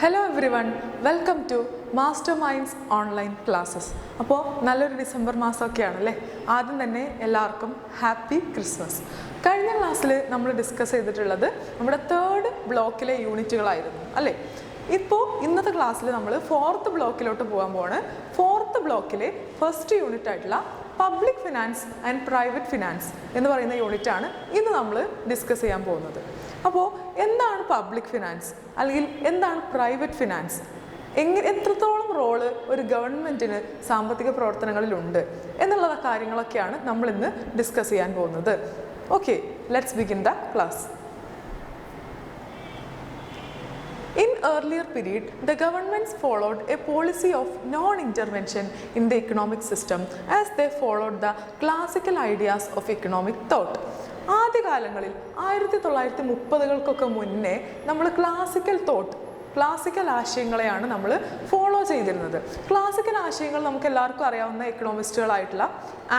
Hello everyone, welcome to master minds online classes. അപ്പോൾ നല്ലൊരു December മാസമൊക്കെയാണല്ലേ. ആദ്യം തന്നെ എല്ലാവർക്കും ഹാപ്പി ക്രിസ്മസ്. കഴിഞ്ഞ ക്ലാസ്സിൽ നമ്മൾ ഡിസ്കസ് ചെയ്തിട്ടുള്ളത് നമ്മുടെ തേർഡ് ബ്ലോക്കിലെ യൂണിറ്റുകളായിരുന്നു അല്ലേ. ഇപ്പോൾ ഇന്നത്തെ ക്ലാസ്സിൽ നമ്മൾ ഫോർത്ത് ബ്ലോക്കിലോട്ട് പോകാൻ പോവാണ്. ഫോർത്ത് ബ്ലോക്കിലെ ഫസ്റ്റ് യൂണിറ്റ് ആയിട്ടുള്ള public finance and private finance എന്ന് പറയുന്ന യൂണിറ്റാണ് ഇന്ന് നമ്മൾ ഡിസ്കസ് ചെയ്യാൻ പോകുന്നത്. അപ്പോൾ എന്താണ് പബ്ലിക് ഫിനാൻസ് അല്ലെങ്കിൽ എന്താണ് പ്രൈവറ്റ് ഫിനാൻസ്, എത്രത്തോളം റോള് ഒരു ഗവൺമെൻറ്റിന് സാമ്പത്തിക പ്രവർത്തനങ്ങളിലുണ്ട് എന്നുള്ള കാര്യങ്ങളൊക്കെയാണ് നമ്മൾ ഇന്ന് ഡിസ്കസ് ചെയ്യാൻ പോകുന്നത്. Okay, let's begin the class. In earlier period, the governments followed a policy of non-intervention in the economic system as they followed the classical ideas of economic thought. ആദ്യകാലങ്ങളിൽ 1930കൾക്കൊക്കെ മുന്നേ നമ്മൾ ക്ലാസിക്കൽ ആശയങ്ങളെയാണ് നമ്മൾ ഫോളോ ചെയ്തിരുന്നത്. Classical ആശയങ്ങൾ നമുക്ക് എല്ലാവർക്കും അറിയാവുന്ന എക്കണോമിസ്റ്റുകളായിട്ടുള്ള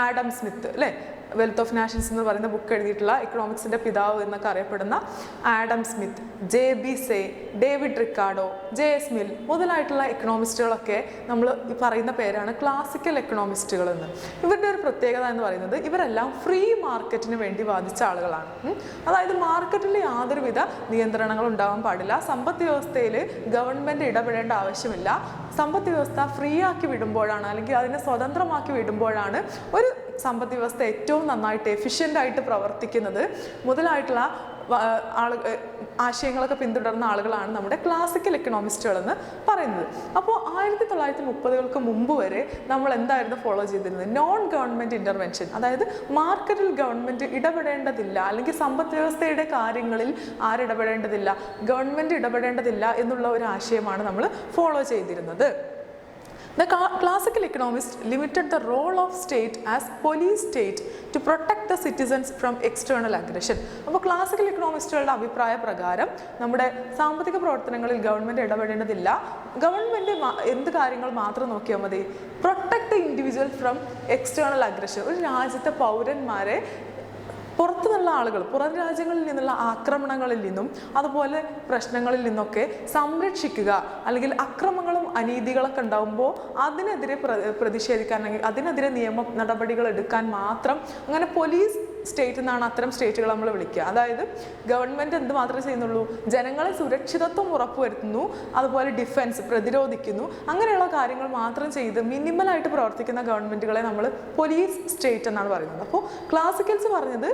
ആഡം സ്മിത്ത് അല്ലേ, വെൽത്ത് ഓഫ് നാഷൻസ് എന്ന് പറയുന്ന ബുക്ക് എഴുതിയിട്ടുള്ള എക്കണോമിക്സിൻ്റെ പിതാവ് എന്നൊക്കെ അറിയപ്പെടുന്ന Adam Smith, JB Say, David Ricardo, JS Mill മുതലായിട്ടുള്ള എക്കണോമിസ്റ്റുകളൊക്കെ നമ്മൾ ഈ പറയുന്ന പേരാണ് ക്ലാസിക്കൽ എക്കണോമിസ്റ്റുകൾ എന്ന്. ഇവരുടെ ഒരു പ്രത്യേകത എന്ന് പറയുന്നത് ഇവരെല്ലാം ഫ്രീ മാർക്കറ്റിന് വേണ്ടി വാദിച്ച ആളുകളാണ്. അതായത് മാർക്കറ്റിൽ യാതൊരുവിധ നിയന്ത്രണങ്ങളും ഉണ്ടാവാൻ പാടില്ല, സമ്പദ് വ്യവസ്ഥയിൽ ഗവൺമെൻറ് ഇടപെടേണ്ട ആവശ്യമില്ല, സമ്പദ് വ്യവസ്ഥ ഫ്രീ ആക്കി വിടുമ്പോഴാണ് അല്ലെങ്കിൽ അതിനെ സ്വതന്ത്രമാക്കി വിടുമ്പോഴാണ് ഒരു സമ്പദ് വ്യവസ്ഥ ഏറ്റവും നന്നായിട്ട് എഫിഷ്യൻ്റായിട്ട് പ്രവർത്തിക്കുന്നത് മുതലായിട്ടുള്ള ആശയങ്ങളൊക്കെ പിന്തുടർന്ന ആളുകളാണ് നമ്മുടെ ക്ലാസിക്കൽ എക്കണോമിസ്റ്റുകൾ എന്ന് പറയുന്നത്. അപ്പോൾ 1930കൾക്ക് മുമ്പ് വരെ നമ്മൾ എന്തായിരുന്നു ഫോളോ ചെയ്തിരുന്നത്? നോൺ ഗവൺമെൻറ് ഇൻ്റർവെൻഷൻ, അതായത് മാർക്കറ്റിൽ ഗവൺമെൻറ് ഇടപെടേണ്ടതില്ല അല്ലെങ്കിൽ സമ്പദ് വ്യവസ്ഥയുടെ കാര്യങ്ങളിൽ ആരിടപെടേണ്ടതില്ല, ഗവൺമെൻറ് ഇടപെടേണ്ടതില്ല എന്നുള്ള ഒരു ആശയമാണ് നമ്മൾ ഫോളോ ചെയ്തിരുന്നത്. The classical economists limited the role of state as police state to protect the citizens from external aggression. അപ്പോൾ ക്ലാസിക്കൽ എക്കണോമിസ്റ്റുകളുടെ അഭിപ്രായ പ്രകാരം നമ്മുടെ സാമ്പത്തിക പ്രവർത്തനങ്ങളിൽ ഗവൺമെൻറ് ഇടപെടേണ്ടതില്ല, ഗവൺമെൻറ് എന്ത് കാര്യങ്ങൾ മാത്രം നോക്കിയാൽ മതി? Protect the individual from external aggression. ഒരു രാജ്യത്തെ പൗരന്മാരെ പുറത്തു നിന്നുള്ള ആളുകൾ, പുറം രാജ്യങ്ങളിൽ നിന്നുള്ള ആക്രമണങ്ങളിൽ നിന്നും അതുപോലെ പ്രശ്നങ്ങളിൽ നിന്നൊക്കെ സംരക്ഷിക്കുക, അല്ലെങ്കിൽ അക്രമങ്ങളും അനീതികളൊക്കെ ഉണ്ടാകുമ്പോൾ അതിനെതിരെ പ്രതിഷേധിക്കാൻ അല്ലെങ്കിൽ അതിനെതിരെ നിയമ നടപടികൾ എടുക്കാൻ മാത്രം, അങ്ങനെ പോലീസ് സ്റ്റേറ്റ് എന്നാണ് അത്തരം സ്റ്റേറ്റുകൾ നമ്മൾ വിളിക്കുക. അതായത് ഗവൺമെൻറ് എന്ത് മാത്രമേ ചെയ്യുന്നുള്ളൂ? ജനങ്ങളെ സുരക്ഷിതത്വം ഉറപ്പുവരുത്തുന്നു, അതുപോലെ ഡിഫെൻസ് പ്രതിരോധിക്കുന്നു, അങ്ങനെയുള്ള കാര്യങ്ങൾ മാത്രം ചെയ്ത് മിനിമലായിട്ട് പ്രവർത്തിക്കുന്ന ഗവൺമെൻറ്റുകളെ നമ്മൾ പോലീസ് സ്റ്റേറ്റ് എന്നാണ് പറയുന്നത്. അപ്പോൾ ക്ലാസിക്കൽസ് പറഞ്ഞത്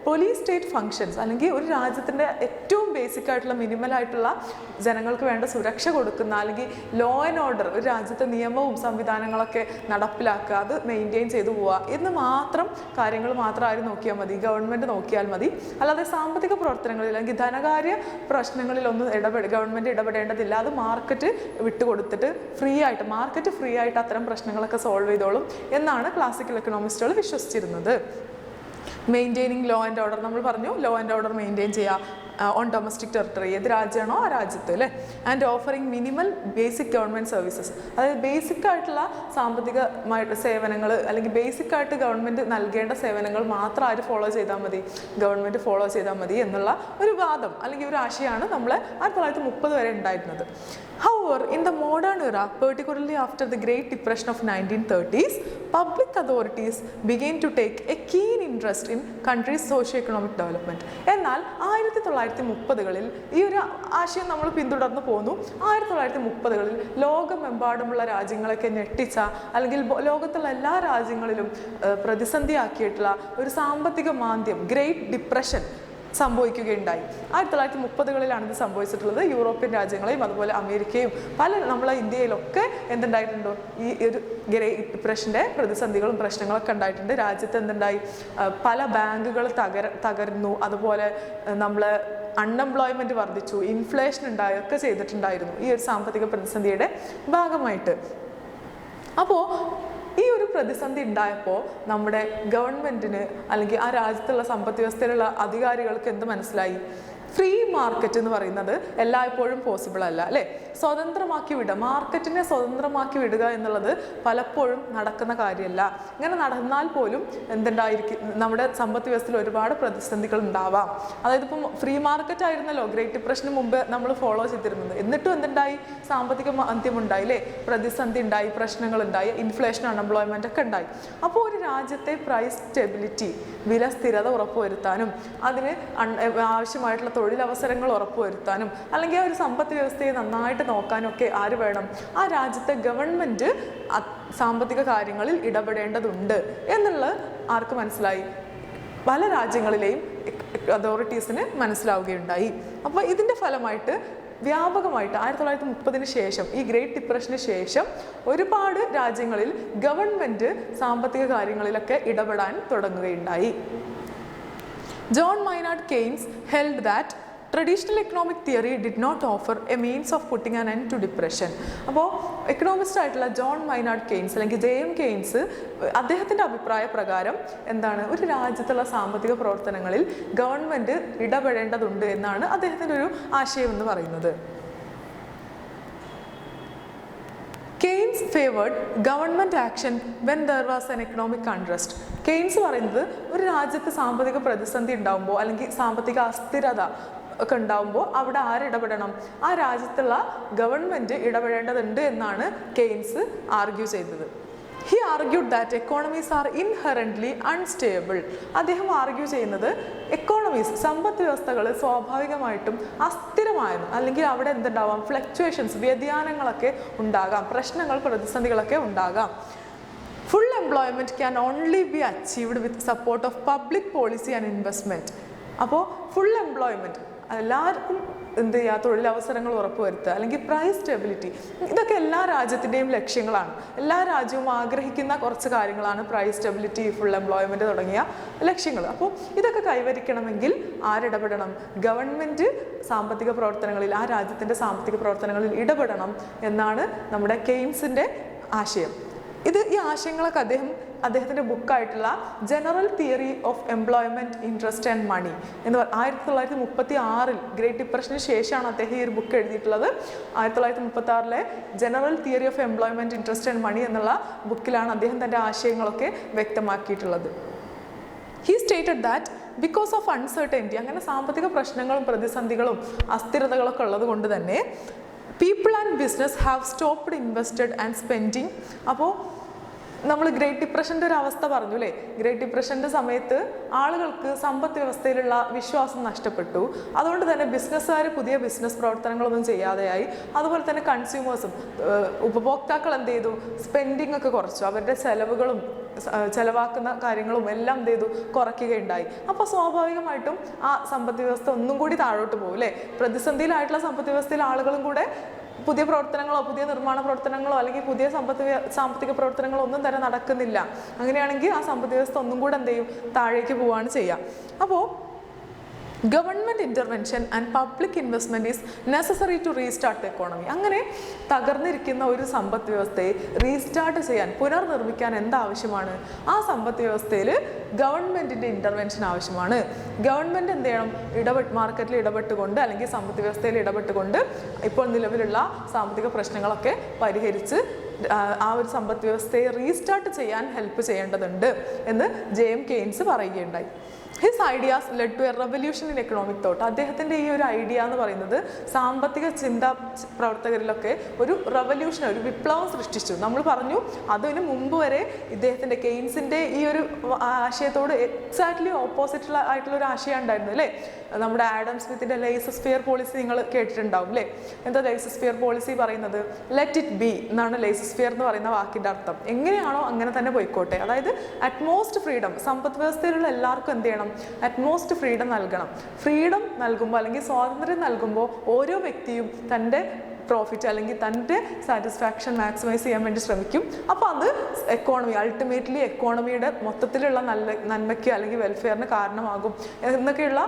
പോലീസ് സ്റ്റേറ്റ് ഫങ്ഷൻസ് അല്ലെങ്കിൽ ഒരു രാജ്യത്തിൻ്റെ ഏറ്റവും ബേസിക് ആയിട്ടുള്ള മിനിമലായിട്ടുള്ള ജനങ്ങൾക്ക് വേണ്ട സുരക്ഷ കൊടുക്കുന്ന അല്ലെങ്കിൽ ലോ ആൻഡ് ഓർഡർ, ഒരു രാജ്യത്തെ നിയമവും സംവിധാനങ്ങളൊക്കെ നടപ്പിലാക്കുക, അത് മെയിൻറ്റെയിൻ ചെയ്തു പോവുക എന്ന് മാത്രം കാര്യങ്ങൾ മാത്രം ആരും നോക്കിയാൽ മതി, ഗവൺമെൻറ് നോക്കിയാൽ മതി. അല്ലാതെ സാമ്പത്തിക പ്രവർത്തനങ്ങളിൽ അല്ലെങ്കിൽ ധനകാര്യ പ്രശ്നങ്ങളിലൊന്നും ഗവൺമെൻറ് ഇടപെടേണ്ടതില്ല, അത് മാർക്കറ്റ് വിട്ടുകൊടുത്തിട്ട് മാർക്കറ്റ് ഫ്രീ ആയിട്ട് അത്തരം പ്രശ്നങ്ങളൊക്കെ സോൾവ് ചെയ്തോളും എന്നാണ് ക്ലാസിക്കൽ എക്കണോമിസ്റ്റുകൾ വിശ്വസിച്ചിരുന്നത്. മെയിൻറ്റെയിനിങ് ലോ ആൻഡ് ഓർഡർ, നമ്മൾ പറഞ്ഞു ലോ ആൻഡ് ഓർഡർ മെയിൻറ്റെയിൻ ചെയ്യുക ഓൺ ഡൊമസ്റ്റിക് ടെറിട്ടറി, ഏത് രാജ്യമാണോ ആ രാജ്യത്ത് അല്ലേ. And offering minimal basic government services, അതായത് ബേസിക് ആയിട്ടുള്ള സാമ്പത്തികമായിട്ട് സേവനങ്ങൾ അല്ലെങ്കിൽ ബേസിക് ആയിട്ട് ഗവൺമെൻറ് നൽകേണ്ട സേവനങ്ങൾ മാത്രം ആര് ഫോളോ ചെയ്താൽ മതി? ഗവൺമെൻറ് ഫോളോ ചെയ്താൽ മതി എന്നുള്ള ഒരു വാദം അല്ലെങ്കിൽ ഒരു ആശയമാണ് നമ്മൾ 1930 വരെ ഉണ്ടായിരുന്നത്. However, in the modern era, particularly after the Great Depression of 1930s, public authorities began to take a keen interest in countries' socio-economic development. എന്നാൽ 1930കളിൽ ഈ ഒരു ആശയം നമ്മൾ പിന്തുടർന്നു പോന്നു. 1930കളിൽ ലോകമെമ്പാടുമുള്ള രാജ്യങ്ങളൊക്കെ ഞെട്ടിച്ച അല്ലെങ്കിൽ ലോകത്തുള്ള എല്ലാ രാജ്യങ്ങളിലും പ്രതിസന്ധിയാക്കിയിട്ടുള്ള ഒരു സാമ്പത്തിക മാന്ദ്യം, ഗ്രേറ്റ് ഡിപ്രഷൻ സംഭവിക്കുകയുണ്ടായി. 1930കളിലാണ് ഇത് സംഭവിച്ചിട്ടുള്ളത്. യൂറോപ്യൻ രാജ്യങ്ങളെയും അതുപോലെ അമേരിക്കയും നമ്മളെ ഇന്ത്യയിലൊക്കെ എന്തുണ്ടായിട്ടുണ്ടോ ഈ ഒരു ഗ്രേറ്റ് ഡിപ്രഷൻ്റെ പ്രതിസന്ധികളും പ്രശ്നങ്ങളൊക്കെ ഉണ്ടായിട്ടുണ്ട്. രാജ്യത്ത് എന്തുണ്ടായി? പല ബാങ്കുകൾ തകർന്നു, അതുപോലെ നമ്മളെ അൺഎംപ്ലോയ്മെൻറ്റ് വർദ്ധിച്ചു, ഇൻഫ്ലേഷൻ ഉണ്ടായൊക്കെ ചെയ്തിട്ടുണ്ടായിരുന്നു ഈ ഒരു സാമ്പത്തിക പ്രതിസന്ധിയുടെ ഭാഗമായിട്ട്. അപ്പോൾ ഈ ഒരു പ്രതിസന്ധി ഉണ്ടായപ്പോൾ നമ്മുടെ ഗവൺമെൻറ്റിന് അല്ലെങ്കിൽ ആ രാജ്യത്തുള്ള സമ്പദ് വ്യവസ്ഥയിലുള്ള അധികാരികൾക്ക് എന്ത് മനസ്സിലായി? ഫ്രീ മാർക്കറ്റ് എന്ന് പറയുന്നത് എല്ലായ്പ്പോഴും പോസിബിൾ അല്ല അല്ലേ. സ്വതന്ത്രമാക്കി വിടുക, മാർക്കറ്റിനെ സ്വതന്ത്രമാക്കി വിടുക എന്നുള്ളത് പലപ്പോഴും നടക്കുന്ന കാര്യമല്ല. ഇങ്ങനെ നടന്നാൽ പോലും എന്തുണ്ടായിരിക്കും, നമ്മുടെ സമ്പദ് വ്യവസ്ഥയിൽ ഒരുപാട് പ്രതിസന്ധികൾ ഉണ്ടാവാം. അതായത് ഇപ്പം ഫ്രീ മാർക്കറ്റ് ആയിരുന്നല്ലോ ഗ്രേറ്റ് ഡിപ്രഷന് മുമ്പ് നമ്മൾ ഫോളോ ചെയ്തിരുന്നത്. എന്നിട്ടും എന്തുണ്ടായി, സാമ്പത്തിക മാന്ദ്യമുണ്ടായി അല്ലേ, പ്രതിസന്ധി ഉണ്ടായി, പ്രശ്നങ്ങളുണ്ടായി, ഇൻഫ്ലേഷൻ, അൺഎംപ്ലോയ്മെന്റ് ഒക്കെ ഉണ്ടായി. അപ്പോൾ ഒരു രാജ്യത്തെ പ്രൈസ് സ്റ്റെബിലിറ്റി, വില സ്ഥിരത ഉറപ്പുവരുത്താനും അതിന് ആവശ്യമായിട്ടുള്ള തൊഴിലവസരങ്ങൾ ഉറപ്പുവരുത്താനും അല്ലെങ്കിൽ ആ ഒരു സമ്പദ് വ്യവസ്ഥയെ നന്നായിട്ട് നോക്കാനും ഒക്കെ ആര് വേണം, ആ രാജ്യത്തെ ഗവൺമെൻറ് സാമ്പത്തിക കാര്യങ്ങളിൽ ഇടപെടേണ്ടതുണ്ട് എന്നുള്ളത് ആർക്ക് മനസ്സിലായി, പല രാജ്യങ്ങളിലെയും അതോറിറ്റീസിന് മനസ്സിലാവുകയുണ്ടായി. അപ്പോൾ ഇതിൻ്റെ ഫലമായിട്ട് വ്യാപകമായിട്ട് 1930 ശേഷം, ഈ ഗ്രേറ്റ് ഡിപ്രഷന് ശേഷം ഒരുപാട് രാജ്യങ്ങളിൽ ഗവൺമെൻറ് സാമ്പത്തിക കാര്യങ്ങളിലൊക്കെ ഇടപെടാൻ തുടങ്ങുകയുണ്ടായി. John Maynard Keynes held that traditional economic theory did not offer a means of putting an end to depression. അപ്പോൾ എക്കണോമിസ്റ്റ് ആയിട്ടുള്ള ജോൺ മൈനാർഡ് കെയ്ൻസ് അല്ലെങ്കിൽ JM കെയ്ൻസ് അദ്ദേഹത്തിൻ്റെ അഭിപ്രായ പ്രകാരം എന്താണ്, ഒരു രാജ്യത്തുള്ള സാമ്പത്തിക പ്രവർത്തനങ്ങളിൽ ഗവൺമെൻറ് ഇടപെടേണ്ടതുണ്ട് എന്നാണ് അദ്ദേഹത്തിൻ്റെ ഒരു ആശയം എന്ന് പറയുന്നത്. Keynes favoured government action when there was an economic unrest. Keynes പറയുന്നത് ഒരു രാജ്യത്ത് സാമ്പത്തിക പ്രതിസന്ധി ഉണ്ടാകുമ്പോൾ അല്ലെങ്കിൽ സാമ്പത്തിക അസ്ഥിരത ഒക്കെ ഉണ്ടാകുമ്പോൾ അവിടെ ആരിടപെടണം, ആ രാജ്യത്തുള്ള ഗവൺമെൻറ് ഇടപെടേണ്ടതുണ്ട് എന്നാണ് കെയ്ൻസ് ആർഗ്യൂ ചെയ്തത്. He argued that economies are inherently unstable. അദ്ദേഹം ആർഗ്യൂ ചെയ്യുന്നത് എക്കോണമീസ്, സമ്പദ് വ്യവസ്ഥകൾ സ്വാഭാവികമായിട്ടും അസ്ഥിരമായിരുന്നു, അല്ലെങ്കിൽ അവിടെ എന്തുണ്ടാവാം, ഫ്ലക്ച്വേഷൻസ്, വ്യതിയാനങ്ങളൊക്കെ ഉണ്ടാകാം, പ്രശ്നങ്ങൾ, പ്രതിസന്ധികളൊക്കെ ഉണ്ടാകാം. Full employment can only be achieved with support of public policy and investment. അപ്പോൾ ഫുൾ എംപ്ലോയ്മെൻറ്റ്, എല്ലാവർക്കും എന്ത് ചെയ്യുക, തൊഴിലവസരങ്ങൾ ഉറപ്പുവരുത്തുക, അല്ലെങ്കിൽ പ്രൈസ് സ്റ്റെബിലിറ്റി, ഇതൊക്കെ എല്ലാ രാജ്യത്തിൻ്റെയും ലക്ഷ്യങ്ങളാണ്. എല്ലാ രാജ്യവും ആഗ്രഹിക്കുന്ന കുറച്ച് കാര്യങ്ങളാണ് പ്രൈസ് സ്റ്റെബിലിറ്റി, ഫുൾ എംപ്ലോയ്മെൻറ്റ് തുടങ്ങിയ ലക്ഷ്യങ്ങൾ. അപ്പോൾ ഇതൊക്കെ കൈവരിക്കണമെങ്കിൽ ആരിടപെടണം, ഗവൺമെൻറ് സാമ്പത്തിക പ്രവർത്തനങ്ങളിൽ, ആ രാജ്യത്തിൻ്റെ സാമ്പത്തിക പ്രവർത്തനങ്ങളിൽ ഇടപെടണം എന്നാണ് നമ്മുടെ കെയ്ൻസിൻ്റെ ആശയം. ഈ ആശയങ്ങളൊക്കെ അദ്ദേഹത്തിൻ്റെ ബുക്കായിട്ടുള്ള General Theory of Employment, Interest and Money എന്ന് 1936 ഗ്രേറ്റ് ഡിപ്രഷന് ശേഷമാണ് അദ്ദേഹം ഈ ഒരു ബുക്ക് എഴുതിയിട്ടുള്ളത്. 1936 General Theory of Employment, Interest and Money എന്നുള്ള ബുക്കിലാണ് അദ്ദേഹം തൻ്റെ ആശയങ്ങളൊക്കെ വ്യക്തമാക്കിയിട്ടുള്ളത്. He stated that because of uncertainty, അങ്ങനെ സാമ്പത്തിക പ്രശ്നങ്ങളും പ്രതിസന്ധികളും അസ്ഥിരതകളൊക്കെ ഉള്ളത് കൊണ്ട് തന്നെ people and business have stopped invested and spending. അപ്പോൾ നമ്മൾ ഗ്രേറ്റ് ഡിപ്രഷൻ്റെ ഒരു അവസ്ഥ പറഞ്ഞു അല്ലേ. ഗ്രേറ്റ് ഡിപ്രഷൻ്റെ സമയത്ത് ആളുകൾക്ക് സമ്പദ് വ്യവസ്ഥയിലുള്ള വിശ്വാസം നഷ്ടപ്പെട്ടു. അതുകൊണ്ട് തന്നെ ബിസിനസ്സുകാർ പുതിയ ബിസിനസ് പ്രവർത്തനങ്ങളൊന്നും ചെയ്യാതെയായി. അതുപോലെ തന്നെ കൺസ്യൂമേഴ്സും, ഉപഭോക്താക്കൾ എന്ത് ചെയ്തു, സ്പെൻഡിങ് ഒക്കെ കുറച്ചു. അവരുടെ ചെലവാക്കുന്ന കാര്യങ്ങളും എല്ലാം എന്ത് ചെയ്തു, കുറയ്ക്കുകയുണ്ടായി. അപ്പോൾ സ്വാഭാവികമായിട്ടും ആ സമ്പദ് വ്യവസ്ഥ ഒന്നും കൂടി താഴോട്ട് പോകും അല്ലേ. പ്രതിസന്ധിയിലായിട്ടുള്ള സമ്പദ് വ്യവസ്ഥയിൽ ആളുകളും കൂടെ പുതിയ പ്രവർത്തനങ്ങളോ പുതിയ നിർമ്മാണ പ്രവർത്തനങ്ങളോ അല്ലെങ്കിൽ പുതിയ സാമ്പത്തിക പ്രവർത്തനങ്ങളോ ഒന്നും തന്നെ നടക്കുന്നില്ല. അങ്ങനെയാണെങ്കിൽ ആ സമ്പദ് വ്യവസ്ഥ ഒന്നും കൂടെ എന്ത് ചെയ്യും, താഴേക്ക് പോവുകയാണ് ചെയ്യുക. അപ്പോൾ government intervention and public investment is necessary to restart the economy. അങ്ങനെ തകർന്നിരിക്കുന്ന ഒരു സമ്പദ് വ്യവസ്ഥയെ റീസ്റ്റാർട്ട് ചെയ്യാൻ, പുനർനിർമ്മിക്കാൻ എന്താവശ്യമാണ്, ആ സമ്പദ് വ്യവസ്ഥയിൽ ഗവൺമെൻറ്റിൻ്റെ ഇൻ്റർവെൻഷൻ ആവശ്യമാണ്. ഗവൺമെൻറ് എന്ത് ചെയ്യണം, മാർക്കറ്റിൽ ഇടപെട്ടുകൊണ്ട് അല്ലെങ്കിൽ സമ്പദ് വ്യവസ്ഥയിൽ ഇടപെട്ടുകൊണ്ട് ഇപ്പോൾ നിലവിലുള്ള സാമ്പത്തിക പ്രശ്നങ്ങളൊക്കെ പരിഹരിച്ച് ആ ഒരു സമ്പദ് വ്യവസ്ഥയെ റീസ്റ്റാർട്ട് ചെയ്യാൻ ഹെൽപ്പ് ചെയ്യേണ്ടതുണ്ട് എന്ന് JM കെയ്ൻസ് പറയുകയുണ്ടായി. His ideas led to a revolution in economic thought. അദ്ദേഹത്തിൻ്റെ ഈ ഒരു ഐഡിയ എന്ന് പറയുന്നത് സാമ്പത്തിക ചിന്താ പ്രവർത്തകരിലൊക്കെ ഒരു റെവല്യൂഷൻ, ഒരു വിപ്ലവം സൃഷ്ടിച്ചു. നമ്മൾ പറഞ്ഞു അതിന് മുമ്പ് വരെ ഇദ്ദേഹത്തിൻ്റെ കെയ്ൻസിൻ്റെ ഈ ഒരു ആശയത്തോട് എക്സാക്ട്ലി ഓപ്പോസിറ്റ് ആയിട്ടുള്ള ഒരു ആശയം ഉണ്ടായിരുന്നു അല്ലേ. നമ്മുടെ ആഡം സ്മിത്തിൻ്റെ ലേസർ-സ്ഫിയർ പോളിസി നിങ്ങൾ കേട്ടിട്ടുണ്ടാവും അല്ലേ. എന്താ ലേസർ-സ്ഫിയർ പോളിസി പറയുന്നത്? ലെറ്റ് ഇറ്റ് ബി എന്നാണ് ലേസർ-സ്ഫിയർ എന്ന് പറയുന്ന വാക്കിൻ്റെ അർത്ഥം. എങ്ങനെയാണോ അങ്ങനെ തന്നെ പോയിക്കോട്ടെ. അതായത് അറ്റ്മോസ്റ്റ് ഫ്രീഡം, സമ്പദ് വ്യവസ്ഥയിലുള്ള എല്ലാവർക്കും എന്ത് ചെയ്യണം, അറ്റ്മോസ്റ്റ് ഫ്രീഡം നൽകണം. ഫ്രീഡം നൽകുമ്പോൾ അല്ലെങ്കിൽ സ്വാതന്ത്ര്യം നൽകുമ്പോൾ ഓരോ വ്യക്തിയും തൻ്റെ പ്രോഫിറ്റ് അല്ലെങ്കിൽ തൻ്റെ സാറ്റിസ്ഫാക്ഷൻ മാക്സിമൈസ് ചെയ്യാൻ വേണ്ടി ശ്രമിക്കും. അപ്പോൾ അത് അൾട്ടിമേറ്റ്ലി എക്കോണമിയുടെ മൊത്തത്തിലുള്ള നന്മയ്ക്ക് അല്ലെങ്കിൽ വെൽഫെയറിന് കാരണമാകും എന്നൊക്കെയുള്ള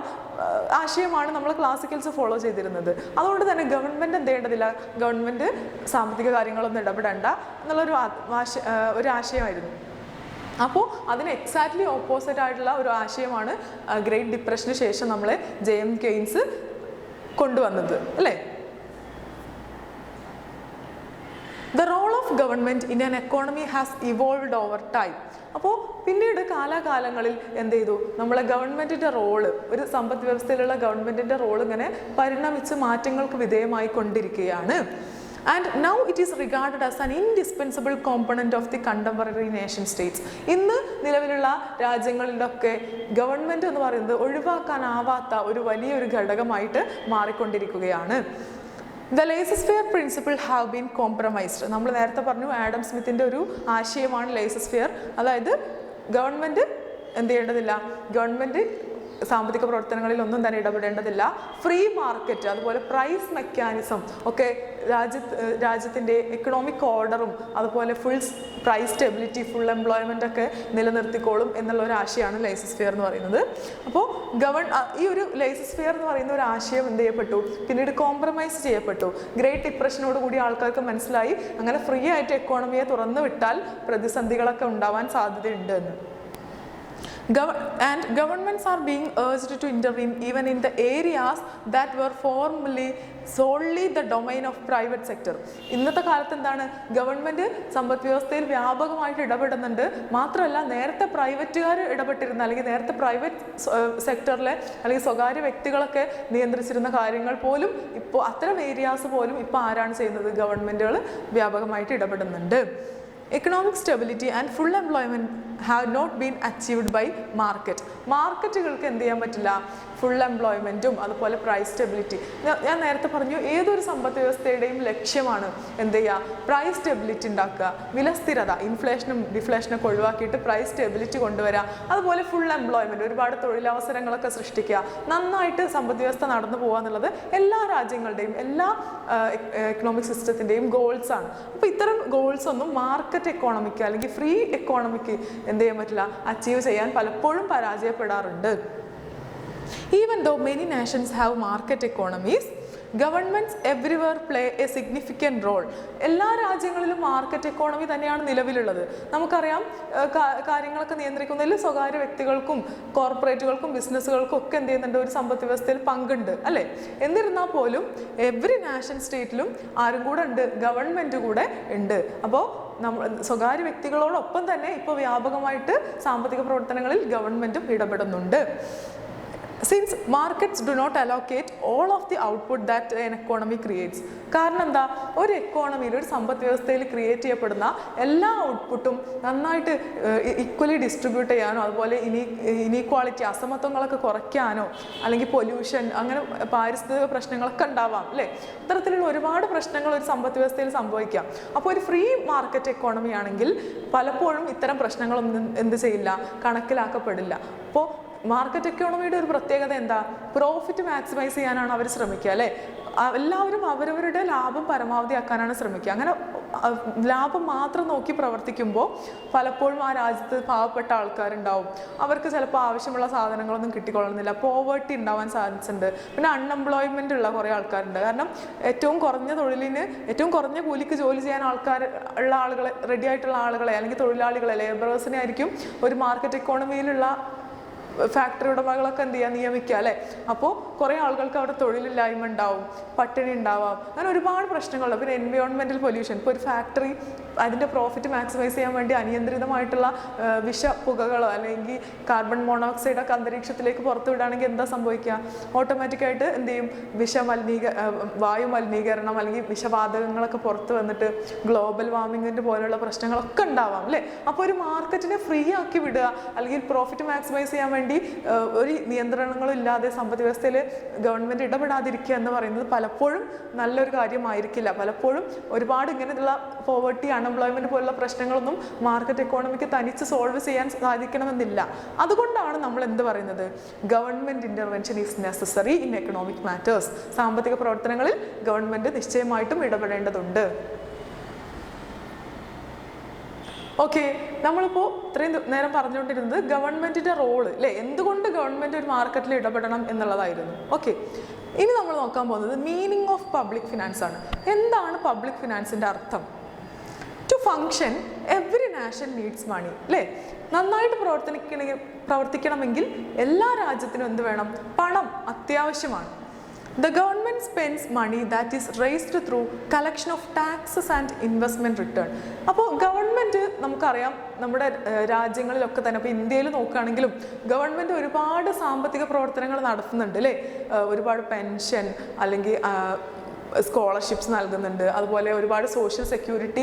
ആശയമാണ് നമ്മൾ ക്ലാസിക്കൽസ് ഫോളോ ചെയ്തിരുന്നത്. അതുകൊണ്ട് തന്നെ ഗവൺമെൻറ് എന്ത് ചെയ്യേണ്ടതില്ല, ഗവൺമെൻറ് സാമ്പത്തിക കാര്യങ്ങളൊന്നും ഇടപെടേണ്ട എന്നുള്ളൊരു ആശയമായിരുന്നു. അപ്പോൾ അതിന് എക്സാക്ട്ലി ഓപ്പോസിറ്റ് ആയിട്ടുള്ള ഒരു ആശയമാണ് ഗ്രേറ്റ് ഡിപ്രഷന് ശേഷം നമ്മളെ JM കെയ്ൻസ് കൊണ്ടുവന്നത് അല്ലേ? The role of government in an economy has evolved over time. അപ്പോൾ പിന്നീട് കാലാകാലങ്ങളിൽ എന്ത് ചെയ്തു, നമ്മളെ ഗവൺമെൻറ്റിൻ്റെ റോള്, ഒരു സമ്പദ് വ്യവസ്ഥയിലുള്ള ഗവൺമെൻറ്റിൻ്റെ റോൾ ഇങ്ങനെ പരിണമിച്ച് മാറ്റങ്ങൾക്ക് വിധേയമായി കൊണ്ടിരിക്കുകയാണ്. And now it is regarded as an indispensable component of the contemporary nation States. ഇന്ന് നിലവിലുള്ള രാജ്യങ്ങളിലൊക്കെ ഗവൺമെൻറ് എന്ന് പറയുന്നത് ഒഴിവാക്കാനാവാത്ത ഒരു വലിയൊരു ഘടകമായിട്ട് മാറിക്കൊണ്ടിരിക്കുകയാണ്. The laissez-faire principle have been compromised. നമ്മൾ നേരത്തെ പറഞ്ഞു ആഡം സ്മിത്തിൻ്റെ ഒരു ആശയമാണ് laissez-faire. അതായത് ഗവൺമെൻറ് എന്ത് ചെയ്യേണ്ടതില്ല, ഗവൺമെൻറ് സാമ്പത്തിക പ്രവർത്തനങ്ങളിൽ ഒന്നും തന്നെ ഇടപെടേണ്ടതില്ല. ഫ്രീ മാർക്കറ്റ്, അതുപോലെ പ്രൈസ് മെക്കാനിസം ഒക്കെ രാജ്യത്തിൻ്റെ എക്കണോമിക് ഓർഡറും അതുപോലെ full price stability, full employment ഒക്കെ നിലനിർത്തിക്കോളും എന്നുള്ള ഒരു ആശയമാണ് laissez-faire എന്ന് പറയുന്നത്. അപ്പോൾ ഈ ഒരു laissez-faire എന്ന് പറയുന്ന ഒരു ആശയം എന്ത് ചെയ്യപ്പെട്ടു, പിന്നീട് കോംപ്രമൈസ് ചെയ്യപ്പെട്ടു. ഗ്രേറ്റ് ഡിപ്രഷനോട് കൂടി ആൾക്കാർക്ക് മനസ്സിലായി അങ്ങനെ ഫ്രീ ആയിട്ട് എക്കോണമിയെ തുറന്നു വിട്ടാൽ പ്രതിസന്ധികളൊക്കെ ഉണ്ടാവാൻ സാധ്യതയുണ്ട് എന്ന്. And governments are being urged to intervene even in the areas that were formerly solely the domain of private sector. ഇന്നത്തെ കാലത്ത് എന്താണ്, ഗവൺമെൻറ് സമ്പദ് വ്യവസ്ഥയിൽ വ്യാപകമായിട്ട് ഇടപെടുന്നുണ്ട്. മാത്രമല്ല നേരത്തെ പ്രൈവറ്റുകാർ ഇടപെട്ടിരുന്ന, അല്ലെങ്കിൽ നേരത്തെ പ്രൈവറ്റ് സെക്ടറിലെ അല്ലെങ്കിൽ സ്വകാര്യ വ്യക്തികളൊക്കെ നിയന്ത്രിച്ചിരുന്ന കാര്യങ്ങൾ പോലും ഇപ്പോൾ, അത്തരം ഏരിയാസ് പോലും ഇപ്പോൾ ആരാണ് ചെയ്യുന്നത്, ഗവൺമെൻറ്റുകൾ വ്യാപകമായിട്ട് ഇടപെടുന്നുണ്ട്. Economic stability and full employment have not been achieved by market. മാർക്കറ്റുകൾക്ക് എന്ത് ചെയ്യാൻ പറ്റില്ല, ഫുൾ എംപ്ലോയ്മെൻറ്റും അതുപോലെ പ്രൈസ് സ്റ്റെബിലിറ്റി. ഞാൻ നേരത്തെ പറഞ്ഞു ഏതൊരു സമ്പദ് വ്യവസ്ഥയുടെയും ലക്ഷ്യമാണ് എന്ത് ചെയ്യുക, പ്രൈസ് സ്റ്റെബിലിറ്റി ഉണ്ടാക്കുക, വിലസ്ഥിരത, ഇൻഫ്ലേഷനും ഡിഫ്ലേഷനൊക്കെ ഒഴിവാക്കിയിട്ട് പ്രൈസ് സ്റ്റെബിലിറ്റി കൊണ്ടുവരിക, അതുപോലെ ഫുൾ എംപ്ലോയ്മെൻറ്റ്, ഒരുപാട് തൊഴിലവസരങ്ങളൊക്കെ സൃഷ്ടിക്കുക, നന്നായിട്ട് സമ്പദ് വ്യവസ്ഥ നടന്നു പോകുക എന്നുള്ളത് എല്ലാ രാജ്യങ്ങളുടെയും എല്ലാ എക്കണോമിക് സിസ്റ്റത്തിൻ്റെയും ഗോൾസാണ്. അപ്പോൾ ഇത്തരം ഗോൾസ് ഒന്നും മാർക്കറ്റ് എക്കോണമിക്ക് അല്ലെങ്കിൽ ഫ്രീ എക്കോണമിക്ക് എന്ത് ചെയ്യാൻ പറ്റില്ല, അച്ചീവ് ചെയ്യാൻ പലപ്പോഴും പരാജയപ്പെടാറുണ്ട്. Even though many nations have market economies, governments everywhere play a significant role. എല്ലാ രാജ്യങ്ങളിലും മാർക്കറ്റ് എക്കോണമി തന്നെയാണ് നിലവിലുള്ളത്. നമുക്കറിയാം കാര്യങ്ങളൊക്കെ നിയന്ത്രിക്കുന്നതിൽ സ്വകാര്യ വ്യക്തികൾക്കും കോർപ്പറേറ്റുകൾക്കും ബിസിനസ്സുകൾക്കും ഒക്കെ എന്ത് ചെയ്യുന്നുണ്ട്, ഒരു സമ്പദ് വ്യവസ്ഥയിൽ പങ്കുണ്ട് അല്ലേ? എന്നിരുന്നാൽ പോലും എവറി നാഷൻ സ്റ്റേറ്റിലും ആരും കൂടെ ഉണ്ട്, ഗവൺമെൻറ് കൂടെ ഉണ്ട്. അപ്പോൾ നമ്മൾ സ്വകാര്യ വ്യക്തികളോടൊപ്പം തന്നെ ഇപ്പോൾ വ്യാപകമായിട്ട് സാമ്പത്തിക പ്രവർത്തനങ്ങളിൽ ഗവൺമെൻറ്റും ഇടപെടുന്നുണ്ട്. Since markets do not allocate all of the output that an economy creates. കാരണം എന്താ, ഒരു എക്കോണമിയിൽ, ഒരു സമ്പദ് വ്യവസ്ഥയിൽ ക്രിയേറ്റ് ചെയ്യപ്പെടുന്ന എല്ലാ ഔട്ട്പുട്ടും നന്നായിട്ട് ഈക്വലി ഡിസ്ട്രിബ്യൂട്ട് ചെയ്യാനോ, അതുപോലെ ഇനീക്വാളിറ്റി, അസമത്വങ്ങളൊക്കെ കുറയ്ക്കാനോ, അല്ലെങ്കിൽ പൊല്യൂഷൻ, അങ്ങനെ പാരിസ്ഥിതിക പ്രശ്നങ്ങളൊക്കെ ഉണ്ടാവാം അല്ലേ? ഇത്തരത്തിലുള്ള ഒരുപാട് പ്രശ്നങ്ങൾ ഒരു സമ്പദ് വ്യവസ്ഥയിൽ സംഭവിക്കാം. അപ്പോൾ ഒരു ഫ്രീ മാർക്കറ്റ് എക്കോണമി ആണെങ്കിൽ പലപ്പോഴും ഇത്തരം പ്രശ്നങ്ങളൊന്നും എന്ത് ചെയ്യില്ല, കണക്കിലാക്കപ്പെടില്ല. അപ്പോൾ മാർക്കറ്റ് എക്കോണമിയുടെ ഒരു പ്രത്യേകത എന്താ, പ്രോഫിറ്റ് മാക്സിമൈസ് ചെയ്യാനാണ് അവർ ശ്രമിക്കുക അല്ലേ? എല്ലാവരും അവരവരുടെ ലാഭം പരമാവധി ആക്കാനാണ് ശ്രമിക്കുക. അങ്ങനെ ലാഭം മാത്രം നോക്കി പ്രവർത്തിക്കുമ്പോൾ പലപ്പോഴും ആ രാജ്യത്ത് പാവപ്പെട്ട ആൾക്കാരുണ്ടാവും, അവർക്ക് ചിലപ്പോൾ ആവശ്യമുള്ള സാധനങ്ങളൊന്നും കിട്ടിക്കൊള്ളുന്നില്ല, പോവേർട്ടി ഉണ്ടാവാൻ സാധിച്ചിട്ടുണ്ട്. പിന്നെ അൺഎംപ്ലോയ്മെൻ്റ് ഉള്ള കുറേ ആൾക്കാരുണ്ട്. കാരണം ഏറ്റവും കുറഞ്ഞ തൊഴിലിന്, ഏറ്റവും കുറഞ്ഞ കൂലിക്ക് ജോലി ചെയ്യാൻ ഉള്ള ആളുകളെ, റെഡി ആയിട്ടുള്ള ആളുകളെ അല്ലെങ്കിൽ തൊഴിലാളികളെ, ലേബറേഴ്സിനെ ആയിരിക്കും ഒരു മാർക്കറ്റ് എക്കോണമിയിലുള്ള ഫാക്ടറി ഉടമകളൊക്കെ എന്ത് ചെയ്യുക, നിയമിക്കുക അല്ലേ? അപ്പോൾ കുറേ ആളുകൾക്ക് അവിടെ തൊഴിലില്ലായ്മ ഉണ്ടാവും, പട്ടിണി ഉണ്ടാവാം, അങ്ങനെ ഒരുപാട് പ്രശ്നങ്ങളുണ്ട്. പിന്നെ എൻവയോൺമെൻറ്റൽ പൊല്യൂഷൻ, ഇപ്പോൾ ഒരു ഫാക്ടറി അതിൻ്റെ പ്രോഫിറ്റ് മാക്സിമൈസ് ചെയ്യാൻ വേണ്ടി അനിയന്ത്രിതമായിട്ടുള്ള വിഷപ്പുകകളോ അല്ലെങ്കിൽ കാർബൺ മോണോക്സൈഡൊക്കെ അന്തരീക്ഷത്തിലേക്ക് പുറത്തു വിടുകയാണെങ്കിൽ എന്താ സംഭവിക്കുക, ഓട്ടോമാറ്റിക്കായിട്ട് എന്ത് ചെയ്യും, വായു മലിനീകരണം അല്ലെങ്കിൽ വിഷവാതകങ്ങളൊക്കെ പുറത്ത് വന്നിട്ട് ഗ്ലോബൽ വാർമിങ്ങിൻ്റെ പോലെയുള്ള പ്രശ്നങ്ങളൊക്കെ ഉണ്ടാവാം അല്ലേ? അപ്പോൾ ഒരു മാർക്കറ്റിനെ ഫ്രീ ആക്കി വിടുക അല്ലെങ്കിൽ പ്രോഫിറ്റ് മാക്സിമൈസ് ചെയ്യാൻ വേണ്ടി ഒരു നിയന്ത്രണങ്ങളും ഇല്ലാതെ സമ്പദ് വ്യവസ്ഥയിൽ ഗവൺമെൻറ് ഇടപെടാതിരിക്കുക എന്ന് പറയുന്നത് പലപ്പോഴും നല്ലൊരു കാര്യമായിരിക്കില്ല. പലപ്പോഴും ഒരുപാട് ഇങ്ങനെയുള്ള പോവർട്ടി, അൺഎംപ്ലോയ്മെൻറ്റ് പോലുള്ള പ്രശ്നങ്ങളൊന്നും മാർക്കറ്റ് എക്കോണമിക്ക് തനിച്ച് സോൾവ് ചെയ്യാൻ സാധിക്കണമെന്നില്ല. അതുകൊണ്ടാണ് നമ്മൾ എന്ത് പറയുന്നത്, government intervention is necessary in economic matters. സാമ്പത്തിക പ്രവർത്തനങ്ങളിൽ ഗവൺമെൻറ് നിശ്ചയമായിട്ടും ഇടപെടേണ്ടതുണ്ട്. ഓക്കെ, നമ്മളിപ്പോൾ ഇത്രയും നേരം പറഞ്ഞുകൊണ്ടിരുന്നത് ഗവൺമെൻറ്റിൻ്റെ റോള് അല്ലേ, എന്തുകൊണ്ട് ഗവൺമെൻറ് ഒരു മാർക്കറ്റിൽ ഇടപെടണം എന്നുള്ളതായിരുന്നു. ഓക്കെ, ഇനി നമ്മൾ നോക്കാൻ പോകുന്നത് മീനിങ് ഓഫ് പബ്ലിക് ഫിനാൻസ് ആണ്. എന്താണ് പബ്ലിക് ഫിനാൻസിൻ്റെ അർത്ഥം? To function every nation needs money അല്ലേ? നന്നായിട്ട് പ്രവർത്തിക്കണമെങ്കിൽ എല്ലാ രാജ്യത്തിനും എന്ത് വേണം, പണം അത്യാവശ്യമാണ്. The government government spends money that is raised through collection of taxes and investment return. അപ്പോൾ ഗവൺമെൻറ് നമുക്കറിയാം നമ്മുടെ രാജ്യങ്ങളിലൊക്കെ തന്നെ, ഇപ്പോൾ ഇന്ത്യയിൽ നോക്കുകയാണെങ്കിലും ഗവൺമെൻറ് ഒരുപാട് സാമ്പത്തിക പ്രവർത്തനങ്ങൾ നടത്തുന്നുണ്ട് അല്ലേ. ഒരുപാട് പെൻഷൻ അല്ലെങ്കിൽ സ്കോളർഷിപ്സ് നൽകുന്നുണ്ട്, അതുപോലെ ഒരുപാട് സോഷ്യൽ സെക്യൂരിറ്റി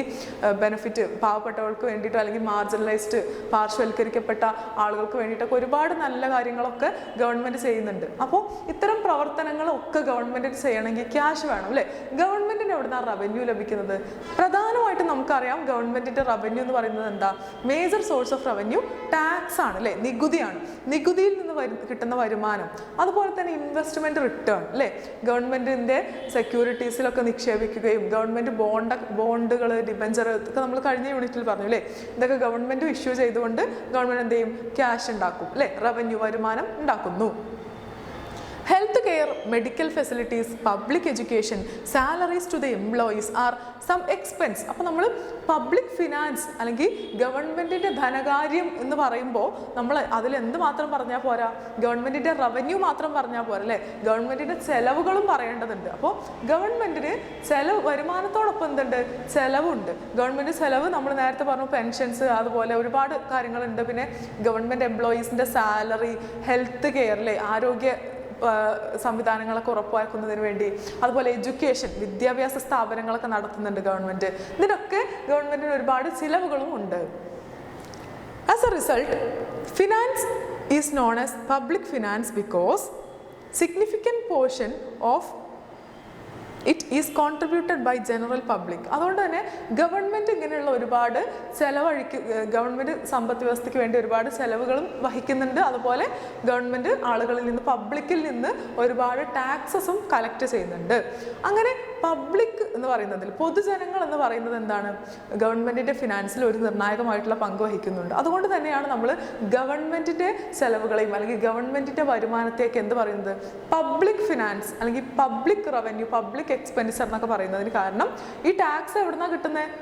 ബെനിഫിറ്റ് പാവപ്പെട്ടവർക്ക് വേണ്ടിയിട്ടോ അല്ലെങ്കിൽ മാർജിനലൈസ്ഡ് പാർശ്വവൽക്കരിക്കപ്പെട്ട ആളുകൾക്ക് വേണ്ടിയിട്ടൊക്കെ ഒരുപാട് നല്ല കാര്യങ്ങളൊക്കെ ഗവൺമെൻറ് ചെയ്യുന്നുണ്ട്. അപ്പോൾ ഇത്തരം പ്രവർത്തനങ്ങളൊക്കെ ഗവൺമെൻറ്റിന് ചെയ്യണമെങ്കിൽ ക്യാഷ് വേണം അല്ലേ. ഗവൺമെൻറ്റിന് എവിടുന്നാണ് റവന്യൂ ലഭിക്കുന്നത്? പ്രധാനമായിട്ടും നമുക്കറിയാം ഗവൺമെൻറ്റിൻ്റെ റവന്യൂ എന്ന് പറയുന്നത് എന്താ? Major source of revenue tax ആണ് അല്ലേ, നികുതിയാണ്. നികുതിയിൽ നിന്ന് കിട്ടുന്ന വരുമാനം, അതുപോലെ തന്നെ ഇൻവെസ്റ്റ്മെൻറ്റ് റിട്ടേൺ അല്ലേ, ഗവൺമെൻറ്റിൻ്റെ സെക്യൂരിറ്റീസിലൊക്കെ നിക്ഷേപിക്കുകയും ഗവൺമെൻറ് ബോണ്ടുകൾ ഡിബഞ്ചർ ഒക്കെ നമ്മൾ കഴിഞ്ഞ യൂണിറ്റിൽ പറഞ്ഞു അല്ലേ. ഇതൊക്കെ ഗവൺമെൻറ് ഇഷ്യൂ ചെയ്തുകൊണ്ട് ഗവൺമെൻറ് എന്ത് ചെയ്യും? ക്യാഷ് ഉണ്ടാക്കും അല്ലേ, റവന്യൂ വരുമാനം ഉണ്ടാക്കുന്നു. Health care, medical facilities, public education, salaries to the employees are some expense. അപ്പോൾ നമ്മൾ പബ്ലിക് ഫിനാൻസ് അല്ലെങ്കിൽ ഗവൺമെൻറ്റിൻ്റെ ധനകാര്യം എന്ന് പറയുമ്പോൾ നമ്മൾ അതിലെന്ത് മാത്രം പറഞ്ഞാൽ പോരാ, ഗവൺമെൻറ്റിൻ്റെ റവന്യൂ മാത്രം പറഞ്ഞാൽ പോരാ അല്ലേ, ഗവൺമെൻറ്റിൻ്റെ ചെലവുകളും പറയേണ്ടതുണ്ട്. അപ്പോൾ ഗവൺമെൻറ്റിന് ചെലവ്, വരുമാനത്തോടൊപ്പം എന്തുണ്ട്? ചെലവുണ്ട്. ഗവൺമെൻറ് ചെലവ് നമ്മൾ നേരത്തെ പറഞ്ഞു, പെൻഷൻസ്, അതുപോലെ ഒരുപാട് കാര്യങ്ങളുണ്ട്. പിന്നെ ഗവൺമെൻറ് എംപ്ലോയീസിൻ്റെ സാലറി, ഹെൽത്ത് കെയർ അല്ലേ, ആരോഗ്യ സംവിധാനങ്ങളൊക്കെ ഉറപ്പാക്കുന്നതിന് വേണ്ടി, അതുപോലെ എഡ്യൂക്കേഷൻ, വിദ്യാഭ്യാസ സ്ഥാപനങ്ങളൊക്കെ നടത്തുന്നുണ്ട് ഗവൺമെൻറ്. ഇതിനൊക്കെ ഗവൺമെൻറ്റിന് ഒരുപാട് ചിലവുകളും ഉണ്ട്. As a result, finance is known as public finance because significant portion of it is contributed by general public. അതുകൊണ്ട് തന്നെ ഗവൺമെൻറ് ഇങ്ങനെയുള്ള ഒരുപാട് ഗവൺമെൻറ് സമ്പദ് വ്യവസ്ഥയ്ക്ക് വേണ്ടി ഒരുപാട് ചെലവുകളും വഹിക്കുന്നുണ്ട്. അതുപോലെ ഗവൺമെൻറ് ആളുകളിൽ നിന്ന്, പബ്ലിക്കിൽ നിന്ന് ഒരുപാട് ടാക്സസും കളക്ട് ചെയ്യുന്നുണ്ട്. അങ്ങനെ പബ്ലിക് എന്ന് പറയുന്നതിൽ, പൊതുജനങ്ങൾ എന്ന് പറയുന്നത് എന്താണ്? ഗവൺമെൻറ്റിൻ്റെ ഫിനാൻസിൽ ഒരു നിർണായകമായിട്ടുള്ള പങ്ക് വഹിക്കുന്നുണ്ട്. അതുകൊണ്ട് തന്നെയാണ് നമ്മൾ ഗവൺമെൻറ്റിൻ്റെ ചെലവുകളെയും അല്ലെങ്കിൽ ഗവൺമെൻറ്റിൻ്റെ വരുമാനത്തേക്ക് എന്ത് പറയുന്നത്? പബ്ലിക് ഫിനാൻസ് അല്ലെങ്കിൽ പബ്ലിക് റവന്യൂ, പബ്ലിക് എക്സ്പെൻഡിച്ചർ എന്നൊക്കെ പറയുന്നതിന് കാരണം ഈ ടാക്സ് എവിടുന്നാണ് കിട്ടുന്നത്?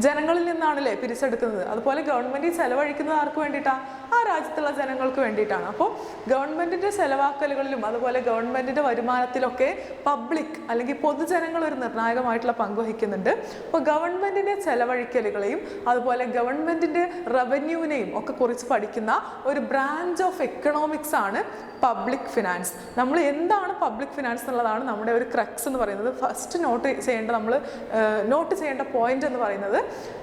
ജനങ്ങളിൽ നിന്നാണല്ലേ പിരിച്ചെടുക്കുന്നത്. അതുപോലെ ഗവൺമെൻറ് ചെലവഴിക്കുന്നത് ആർക്ക് വേണ്ടിയിട്ടാണ്? ആ രാജ്യത്തുള്ള ജനങ്ങൾക്ക് വേണ്ടിയിട്ടാണ്. അപ്പോൾ ഗവൺമെൻറ്റിൻ്റെ ചെലവാക്കലുകളിലും അതുപോലെ ഗവൺമെൻറ്റിൻ്റെ വരുമാനത്തിലൊക്കെ പബ്ലിക് അല്ലെങ്കിൽ പൊതുജനങ്ങൾ ഒരു നിർണായകമായിട്ടുള്ള പങ്ക് വഹിക്കുന്നുണ്ട്. അപ്പോൾ ഗവൺമെൻറ്റിൻ്റെ ചെലവഴിക്കലുകളെയും അതുപോലെ ഗവൺമെൻറ്റിൻ്റെ റവന്യൂവിനെയും ഒക്കെ കുറിച്ച് പഠിക്കുന്ന ഒരു ബ്രാഞ്ച് ഓഫ് എക്കണോമിക്സ് ആണ് പബ്ലിക് ഫിനാൻസ്. നമ്മൾ എന്താണ് പബ്ലിക് ഫിനാൻസ് എന്നുള്ളതാണ് നമ്മുടെ ഒരു ക്രക്സ് എന്ന് പറയുന്നത്. ഫസ്റ്റ് നോട്ട് ചെയ്യേണ്ട പോയിന്റ് എന്ന് പറയുന്നത്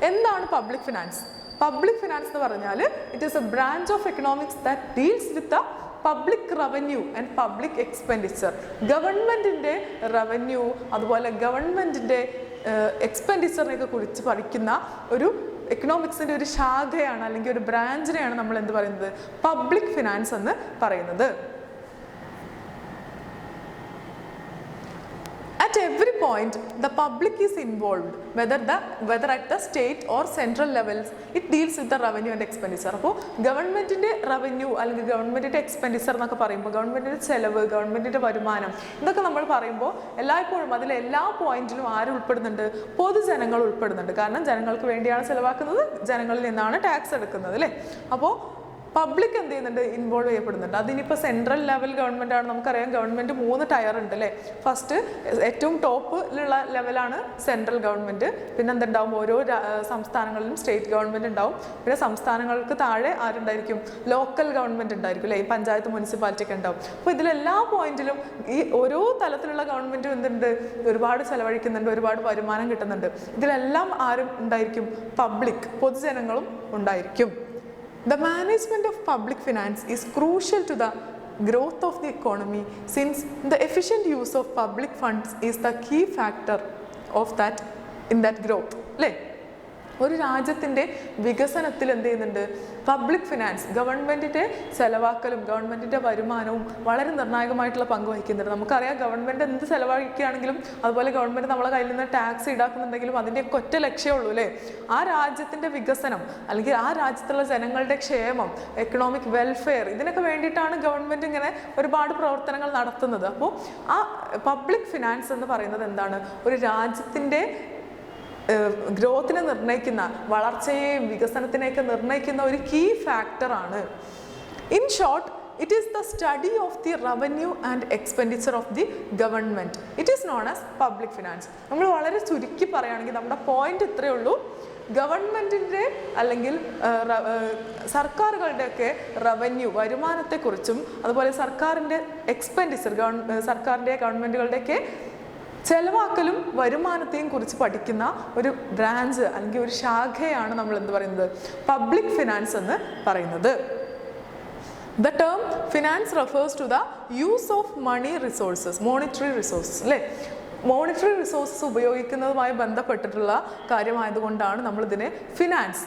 എന്താണ് പബ്ലിക് ഫിനാൻസ്? പബ്ലിക് ഫിനാൻസ് എന്ന് പറഞ്ഞാൽ it is A branch of economics that deals with the public revenue and public expenditure. ഗവൺമെൻറ്റിൻ്റെ റവന്യൂ അതുപോലെ ഗവൺമെൻറ്റിൻ്റെ എക്സ്പെൻഡിച്ചറിനെയൊക്കെ കുറിച്ച് പഠിക്കുന്ന ഒരു എക്കണോമിക്സിൻ്റെ ഒരു ശാഖയാണ് അല്ലെങ്കിൽ ഒരു ബ്രാഞ്ചിനെയാണ് നമ്മൾ എന്ത് പറയുന്നത്? പബ്ലിക് ഫിനാൻസ് എന്ന് പറയുന്നത്. At every point, the public is involved, whether at the state or central levels. It deals with the revenue and expenditure. അപ്പോൾ ഗവൺമെൻറ്റിൻ്റെ റവന്യൂ അല്ലെങ്കിൽ ഗവൺമെൻറ്റിൻ്റെ എക്സ്പെൻഡിച്ചർ എന്നൊക്കെ പറയുമ്പോൾ ഗവൺമെൻറ്റിൻ്റെ ചെലവ്, ഗവൺമെൻറ്റിൻ്റെ വരുമാനം, ഇതൊക്കെ നമ്മൾ പറയുമ്പോൾ എല്ലായ്പ്പോഴും അതിൽ എല്ലാ പോയിന്റിലും ആരും ഉൾപ്പെടുന്നുണ്ട്? പൊതുജനങ്ങൾ ഉൾപ്പെടുന്നുണ്ട്. കാരണം ജനങ്ങൾക്ക് വേണ്ടിയാണ് ചെലവാക്കുന്നത്, ജനങ്ങളിൽ നിന്നാണ് ടാക്സ് എടുക്കുന്നത് അല്ലേ. അപ്പോൾ പബ്ലിക് എന്ത് ചെയ്യുന്നുണ്ട്? ഇൻവോൾവ് ചെയ്യപ്പെടുന്നുണ്ട്. അതിനിപ്പോൾ സെൻട്രൽ ലെവൽ ഗവൺമെൻറ് ആണ്. നമുക്കറിയാം ഗവൺമെൻറ് 3 ടയർ ഉണ്ട് അല്ലേ. ഫസ്റ്റ് ഏറ്റവും ടോപ്പിലുള്ള ലെവലാണ് സെൻട്രൽ ഗവൺമെൻറ്. പിന്നെ എന്തുണ്ടാവും? ഓരോ സംസ്ഥാനങ്ങളിലും സ്റ്റേറ്റ് ഗവൺമെൻറ് ഉണ്ടാവും. പിന്നെ സംസ്ഥാനങ്ങൾക്ക് താഴെ ആരുണ്ടായിരിക്കും? ലോക്കൽ ഗവൺമെൻറ് ഉണ്ടായിരിക്കും അല്ലേ. ഈ പഞ്ചായത്ത്, മുനിസിപ്പാലിറ്റി ഒക്കെ ഉണ്ടാവും. അപ്പോൾ ഇതിലെല്ലാ പോയിന്റിലും ഈ ഓരോ തലത്തിലുള്ള ഗവൺമെൻറ്റും എന്തുണ്ട്? ഒരുപാട് ചെലവഴിക്കുന്നുണ്ട്, ഒരുപാട് വരുമാനം കിട്ടുന്നുണ്ട്. ഇതിലെല്ലാം ആരും ഉണ്ടായിരിക്കും? പബ്ലിക്, പൊതുജനങ്ങളും ഉണ്ടായിരിക്കും. The management of public finance is crucial to the growth of the economy since the efficient use of public funds is the key factor of that in that growth. അല്ലേ? ഒരു രാജ്യത്തിൻ്റെ വികസനത്തിൽ എന്ത് ചെയ്യുന്നുണ്ട്? പബ്ലിക് ഫിനാൻസ്, ഗവൺമെൻറ്റിൻ്റെ ചെലവാക്കലും ഗവൺമെൻറ്റിൻ്റെ വരുമാനവും വളരെ നിർണായകമായിട്ടുള്ള പങ്ക് വഹിക്കുന്നുണ്ട്. നമുക്കറിയാം ഗവൺമെൻറ് എന്ത് ചെലവഴിക്കുകയാണെങ്കിലും അതുപോലെ ഗവൺമെൻറ് നമ്മളെ കയ്യിൽ നിന്ന് ടാക്സ് ഈടാക്കുന്നുണ്ടെങ്കിലും അതിൻ്റെയൊക്കെ ഒറ്റ ലക്ഷ്യമേ ഉള്ളൂ അല്ലേ, ആ രാജ്യത്തിൻ്റെ വികസനം അല്ലെങ്കിൽ ആ രാജ്യത്തുള്ള ജനങ്ങളുടെ ക്ഷേമം, എക്കണോമിക് വെൽഫെയർ, ഇതിനൊക്കെ വേണ്ടിയിട്ടാണ് ഗവൺമെൻറ് ഇങ്ങനെ ഒരുപാട് പ്രവർത്തനങ്ങൾ നടത്തുന്നത്. അപ്പോൾ ആ പബ്ലിക് ഫിനാൻസ് എന്ന് പറയുന്നത് എന്താണ്? ഒരു രാജ്യത്തിൻ്റെ ഗ്രോത്തിനെ നിർണ്ണയിക്കുന്ന, വളർച്ചയെയും വികസനത്തിനെയൊക്കെ നിർണ്ണയിക്കുന്ന ഒരു കീ ഫാക്ടറാണ്. In short, it is the study of the revenue and expenditure of the government. It is known as public finance. നമ്മൾ വളരെ ചുരുക്കി പറയുകയാണെങ്കിൽ നമ്മുടെ പോയിന്റ് ഇത്രയേ ഉള്ളൂ. ഗവൺമെൻറ്റിൻ്റെ അല്ലെങ്കിൽ സർക്കാരുകളുടെയൊക്കെ റവന്യൂ വരുമാനത്തെക്കുറിച്ചും അതുപോലെ സർക്കാരിൻ്റെ എക്സ്പെൻഡിച്ചർ സർക്കാരിൻ്റെ ഗവൺമെൻറ്റുകളുടെയൊക്കെ ചെലവാക്കലും വരുമാനത്തെയും കുറിച്ച് പഠിക്കുന്ന ഒരു ബ്രാഞ്ച് അല്ലെങ്കിൽ ഒരു ശാഖയാണ് നമ്മൾ എന്ത് പറയുന്നത്, പബ്ലിക് ഫിനാൻസ് എന്ന് പറയുന്നത്. The term finance refers to the use of money resources, monetary resources, അല്ലേ? മോണിറ്ററി റിസോഴ്സസ് ഉപയോഗിക്കുന്നതുമായി ബന്ധപ്പെട്ടിട്ടുള്ള കാര്യമായതുകൊണ്ടാണ് നമ്മളിതിനെ ഫിനാൻസ്,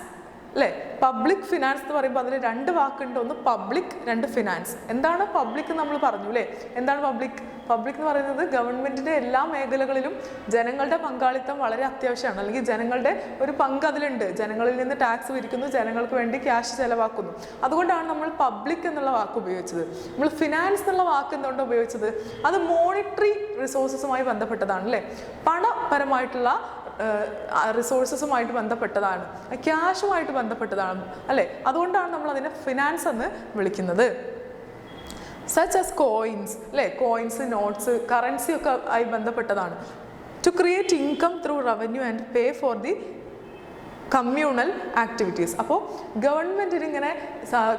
അല്ലേ? പബ്ലിക് ഫിനാൻസ് എന്ന് പറയുമ്പോൾ അതിൽ രണ്ട് വാക്കുണ്ട്, ഒന്ന് പബ്ലിക്, രണ്ട് ഫിനാൻസ്. എന്താണ് പബ്ലിക് നമ്മൾ പറഞ്ഞു, അല്ലേ? എന്താണ് പബ്ലിക്? പബ്ലിക് എന്ന് പറയുന്നത് ഗവൺമെൻറ്റിൻ്റെ എല്ലാ മേഖലകളിലും ജനങ്ങളുടെ പങ്കാളിത്തം വളരെ അത്യാവശ്യമാണ്, അല്ലെങ്കിൽ ജനങ്ങളുടെ ഒരു പങ്ക് അതിലുണ്ട്. ജനങ്ങളിൽ നിന്ന് ടാക്സ് പിരിക്കുന്നു, ജനങ്ങൾക്ക് വേണ്ടി ക്യാഷ് ചെലവാക്കുന്നു. അതുകൊണ്ടാണ് നമ്മൾ പബ്ലിക് എന്നുള്ള വാക്ക് ഉപയോഗിച്ചത്. നമ്മൾ ഫിനാൻസ് എന്നുള്ള വാക്ക് എന്തുകൊണ്ടാണ് ഉപയോഗിച്ചത്? അത് മോണിറ്ററി റിസോഴ്സസുമായി ബന്ധപ്പെട്ടതാണ്, അല്ലേ? പണപരമായിട്ടുള്ള റിസോഴ്സസുമായിട്ട് ബന്ധപ്പെട്ടതാണ്, ക്യാഷുമായിട്ട് ബന്ധപ്പെട്ടതാണ്, അല്ലേ? അതുകൊണ്ടാണ് നമ്മൾ അതിനെ ഫിനാൻസ് എന്ന് വിളിക്കുന്നത്. സച്ച് ആസ് കോയിൻസ്, അല്ലേ? കോയിൻസ്, നോട്ട്സ്, കറൻസി ഒക്കെ ആയി ബന്ധപ്പെട്ടതാണ്. To create income through revenue and pay for the communal activities. അപ്പോൾ ഗവൺമെൻറ്റിന് ഇങ്ങനെ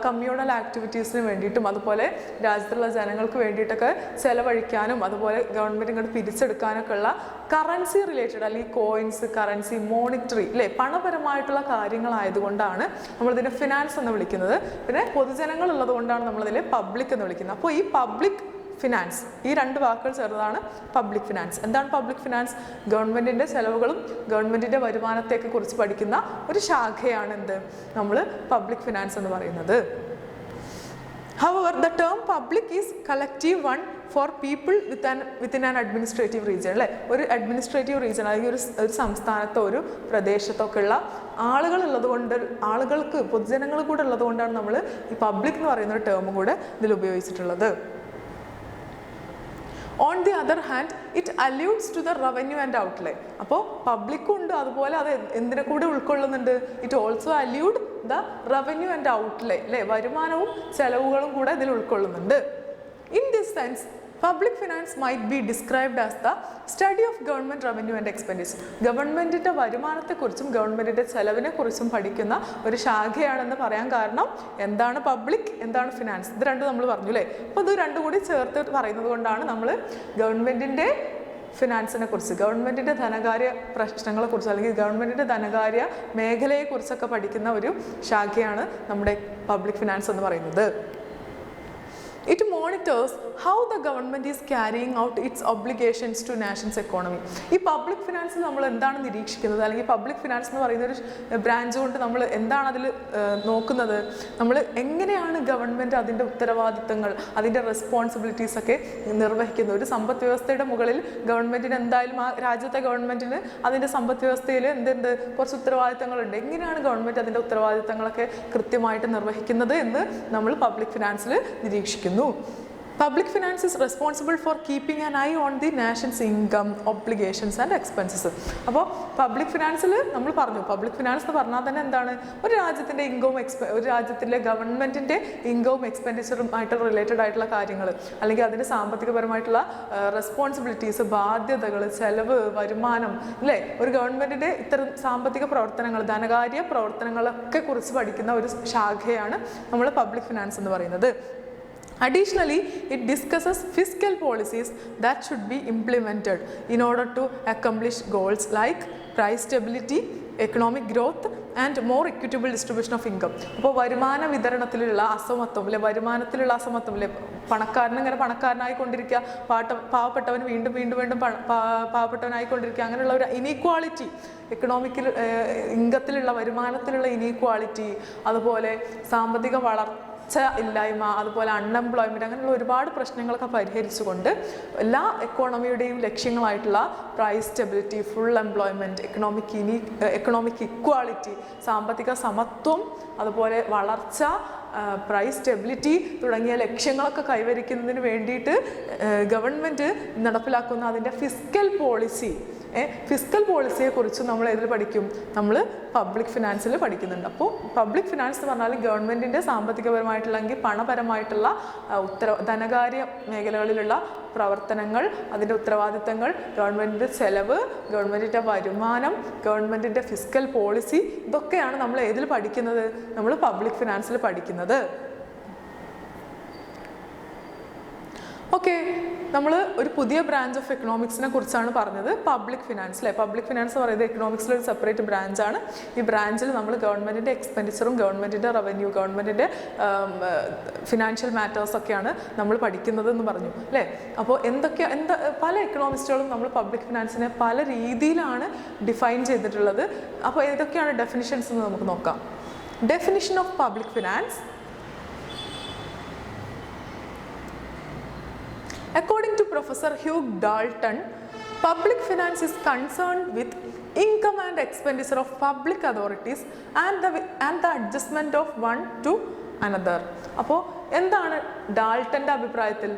കമ്മ്യൂണൽ ആക്ടിവിറ്റീസിന് വേണ്ടിയിട്ടും അതുപോലെ രാജ്യത്തുള്ള ജനങ്ങൾക്ക് വേണ്ടിയിട്ടൊക്കെ ചെലവഴിക്കാനും അതുപോലെ ഗവൺമെൻറ് ഇങ്ങോട്ട് പിരിച്ചെടുക്കാനൊക്കെ ഉള്ള കറൻസി റിലേറ്റഡ് അല്ലെങ്കിൽ കോയിൻസ്, കറൻസി, മോണിറ്ററി, അല്ലേ? പണപരമായിട്ടുള്ള കാര്യങ്ങളായതുകൊണ്ടാണ് നമ്മളിതിനെ ഫിനാൻസ് എന്ന് വിളിക്കുന്നത്. പിന്നെ പൊതുജനങ്ങൾ ഉള്ളത് കൊണ്ടാണ് നമ്മളതിൽ പബ്ലിക് എന്ന് വിളിക്കുന്നത്. അപ്പോൾ ഈ പബ്ലിക് ഫിനാൻസ്, ഈ രണ്ട് വാക്കുകൾ ചേർന്നതാണ് പബ്ലിക് ഫിനാൻസ്. എന്താണ് പബ്ലിക് ഫിനാൻസ്? ഗവൺമെൻറ്റിൻ്റെ ചെലവുകളും ഗവൺമെൻറ്റിൻ്റെ വരുമാനത്തെയൊക്കെ കുറിച്ച് പഠിക്കുന്ന ഒരു ശാഖയാണ് എന്ത്, നമ്മൾ പബ്ലിക് ഫിനാൻസ് എന്ന് പറയുന്നത്. However, the term public is collective one for people within an administrative region, അല്ലേ? ഒരു അഡ്മിനിസ്ട്രേറ്റീവ് റീജിയൻ അല്ലെങ്കിൽ ഒരു സംസ്ഥാനത്തോ ഒരു പ്രദേശത്തോ ഒക്കെ ഉള്ള ആളുകൾ ഉള്ളത് കൊണ്ട്, ആളുകൾക്ക് പൊതുജനങ്ങൾ കൂടെ ഉള്ളത് കൊണ്ടാണ് നമ്മൾ ഈ പബ്ലിക് എന്ന് പറയുന്ന ഒരു ടേമും കൂടെ ഇതിൽ ഉപയോഗിച്ചിട്ടുള്ളത്. On the other hand, it alludes to the revenue and outlay. അപ്പോൾ പബ്ലിക്കും ഉണ്ട്, അതുപോലെ അത് എന്തിനെ കൂടെ ഉൾക്കൊള്ളുന്നുണ്ട്? It also alluded the revenue and outlay, അല്ലേ? വരുമാനവും ചെലവുകളും കൂടെ ഇതിൽ ഉൾക്കൊള്ളുന്നുണ്ട്. In this sense public finance might be described as the study of government revenue and expenditure. ഗവൺമെൻറ്റിൻ്റെ വരുമാനത്തെക്കുറിച്ചും ഗവൺമെൻറ്റിൻ്റെ ചെലവിനെ കുറിച്ചും പഠിക്കുന്ന ഒരു ശാഖയാണെന്ന് പറയാൻ കാരണം എന്താണ് പബ്ലിക്, എന്താണ് ഫിനാൻസ്, ഇത് രണ്ടും നമ്മൾ പറഞ്ഞു, അല്ലേ? അപ്പോൾ ഇത് രണ്ടും കൂടി ചേർത്ത് പറയുന്നത് കൊണ്ടാണ് നമ്മൾ ഗവൺമെൻറ്റിൻ്റെ ഫിനാൻസിനെ കുറിച്ച്, ഗവൺമെൻറ്റിൻ്റെ ധനകാര്യ പ്രശ്നങ്ങളെക്കുറിച്ച് അല്ലെങ്കിൽ ഗവൺമെൻറ്റിൻ്റെ ധനകാര്യ മേഖലയെക്കുറിച്ചൊക്കെ പഠിക്കുന്ന ഒരു ശാഖയാണ് നമ്മുടെ പബ്ലിക് ഫിനാൻസ് എന്ന് പറയുന്നത്. It monitors how the government is carrying out its obligations to nation's economy. ഈ പബ്ലിക് ഫിനാൻസിൽ നമ്മൾ എന്താണ് നിരീക്ഷിക്കുന്നത്, അല്ലെങ്കിൽ പബ്ലിക് ഫിനാൻസ് എന്ന് പറയുന്ന ഒരു ബ്രാഞ്ച് കൊണ്ട് നമ്മൾ എന്താണ് അതിൽ നോക്കുന്നത്? നമ്മൾ എങ്ങനെയാണ് ഗവൺമെൻറ് അതിൻ്റെ ഉത്തരവാദിത്തങ്ങൾ, അതിൻ്റെ റെസ്പോൺസിബിലിറ്റീസ് ഒക്കെ നിർവഹിക്കുന്നത്? ഒരു സമ്പദ് വ്യവസ്ഥയുടെ മുകളിൽ ഗവൺമെൻറ്റിന് എന്തായാലും ആ രാജ്യത്തെ ഗവൺമെൻറ്റിന് അതിൻ്റെ സമ്പദ് വ്യവസ്ഥയിൽ എന്തുണ്ട്, കുറച്ച് ഉത്തരവാദിത്തങ്ങളുണ്ട്. എങ്ങനെയാണ് ഗവൺമെൻറ് അതിൻ്റെ ഉത്തരവാദിത്തങ്ങളൊക്കെ കൃത്യമായിട്ട് നിർവഹിക്കുന്നത് എന്ന് നമ്മൾ പബ്ലിക് ഫിനാൻസിൽ നിരീക്ഷിക്കുന്നു. Public finance is responsible for keeping an eye on the nation's income, obligations and expenses. അപ്പോൾ പബ്ലിക് ഫിനാൻസിൽ നമ്മൾ പറഞ്ഞു, പബ്ലിക് ഫിനാൻസ് എന്ന് പറഞ്ഞാൽ തന്നെ എന്താണ്? ഒരു രാജ്യത്തിൻ്റെ ഇൻകവും ഒരു രാജ്യത്തിലെ ഗവൺമെൻറ്റിൻ്റെ ഇൻകവും എക്സ്പെൻഡിച്ചറുമായിട്ട് റിലേറ്റഡ് ആയിട്ടുള്ള കാര്യങ്ങൾ, അല്ലെങ്കിൽ അതിൻ്റെ സാമ്പത്തികപരമായിട്ടുള്ള റെസ്പോൺസിബിലിറ്റീസ്, ബാധ്യതകൾ, ചെലവ്, വരുമാനം, അല്ലേ? ഒരു ഗവൺമെൻറ്റിൻ്റെ ഇത്തരം സാമ്പത്തിക പ്രവർത്തനങ്ങൾ, ധനകാര്യ പ്രവർത്തനങ്ങളൊക്കെ കുറിച്ച് പഠിക്കുന്ന ഒരു ശാഖയാണ് നമ്മൾ പബ്ലിക് ഫിനാൻസ് എന്ന് പറയുന്നത്. Additionally, it discusses fiscal policies that should be implemented in order to accomplish goals like price stability, economic growth and more equitable distribution of income. അപ്പോൾ വരുമാന വിതരണത്തിലുള്ള അസമത്വം, അല്ലെ? വരുമാനത്തിലുള്ള അസമത്വം, അല്ലെ? പണക്കാരൻ ഇങ്ങനെ പണക്കാരനായിക്കൊണ്ടിരിക്കുക, പാവപ്പെട്ടവൻ വീണ്ടും വീണ്ടും വീണ്ടും പാവപ്പെട്ടവനായിക്കൊണ്ടിരിക്കുക, അങ്ങനെയുള്ള ഒരു ഇനീക്വാളിറ്റി, എക്കണോമിക്കൽ ഇൻകത്തിലുള്ള വരുമാനത്തിലുള്ള ഇനീക്വാളിറ്റി, അതുപോലെ സാമ്പത്തിക ഇല്ലായ്മ, അതുപോലെ അൺഎംപ്ലോയ്മെൻറ്റ്, അങ്ങനെയുള്ള ഒരുപാട് പ്രശ്നങ്ങളൊക്കെ പരിഹരിച്ചുകൊണ്ട് എല്ലാ എക്കോണമിയുടെയും ലക്ഷ്യങ്ങളായിട്ടുള്ള price stability, full employment, economic equality, സാമ്പത്തിക സമത്വം, അതുപോലെ വളർച്ച, പ്രൈസ് സ്റ്റെബിലിറ്റി തുടങ്ങിയ ലക്ഷ്യങ്ങളൊക്കെ കൈവരിക്കുന്നതിന് വേണ്ടിയിട്ട് ഗവൺമെൻറ് നടപ്പിലാക്കുന്ന അതിൻ്റെ ഫിസ്ക്കൽ പോളിസി, ഫിസ്ക്കൽ പോളിസിയെക്കുറിച്ചും നമ്മൾ ഏതിൽ പഠിക്കും? നമ്മൾ പബ്ലിക് ഫിനാൻസിൽ പഠിക്കുന്നുണ്ട്. അപ്പോൾ പബ്ലിക് ഫിനാൻസ് എന്ന് പറഞ്ഞാൽ ഗവൺമെൻറ്റിൻ്റെ സാമ്പത്തികപരമായിട്ടുള്ള അല്ലെങ്കിൽ പണപരമായിട്ടുള്ള ധനകാര്യ മേഖലകളിലുള്ള പ്രവർത്തനങ്ങൾ, അതിൻ്റെ ഉത്തരവാദിത്തങ്ങൾ, ഗവൺമെൻറ്റിൻ്റെ ചെലവ്, ഗവൺമെൻറ്റിൻ്റെ വരുമാനം, ഗവൺമെൻറ്റിൻ്റെ ഫിസ്ക്കൽ പോളിസി, ഇതൊക്കെയാണ് നമ്മൾ ഏതിൽ പഠിക്കുന്നത്? നമ്മൾ പബ്ലിക് ഫിനാൻസിൽ പഠിക്കുന്നത്. ഓക്കെ, നമ്മൾ ഒരു പുതിയ ബ്രാഞ്ച് ഓഫ് എക്കണോമിക്സിനെ കുറിച്ചാണ് പറഞ്ഞത്, പബ്ലിക് ഫിനാൻസ് അല്ലേ. പബ്ലിക് ഫിനാൻസ് എന്ന് പറയുന്നത് എക്കണോമിക്സിൽ ഒരു സെപ്പറേറ്റ് ബ്രാഞ്ചാണ്. ഈ ബ്രാഞ്ചിൽ നമ്മൾ ഗവൺമെൻറ്റിൻ്റെ എക്സ്പെൻഡിച്ചറും ഗവൺമെൻറ്റിൻ്റെ റവന്യൂ, ഗവൺമെൻറ്റിൻ്റെ ഫിനാൻഷ്യൽ മാറ്റേഴ്സൊക്കെയാണ് നമ്മൾ പഠിക്കുന്നത് എന്ന് പറഞ്ഞു അല്ലേ. അപ്പോൾ പല എക്കണോമിസ്റ്റുകളും നമ്മൾ പബ്ലിക് ഫിനാൻസിനെ പല രീതിയിലാണ് ഡിഫൈൻ ചെയ്തിട്ടുള്ളത്. അപ്പോൾ ഏതൊക്കെയാണ് ഡെഫിനിഷൻസ് എന്ന് നമുക്ക് നോക്കാം. Definition of public finance: according to Professor Hugh Dalton, public finance is concerned with income and expenditure of public authorities and the adjustment of one to another. അപ്പോൾ എന്താണ് ഡാൾട്ടൻ്റെ അഭിപ്രായത്തിൽ?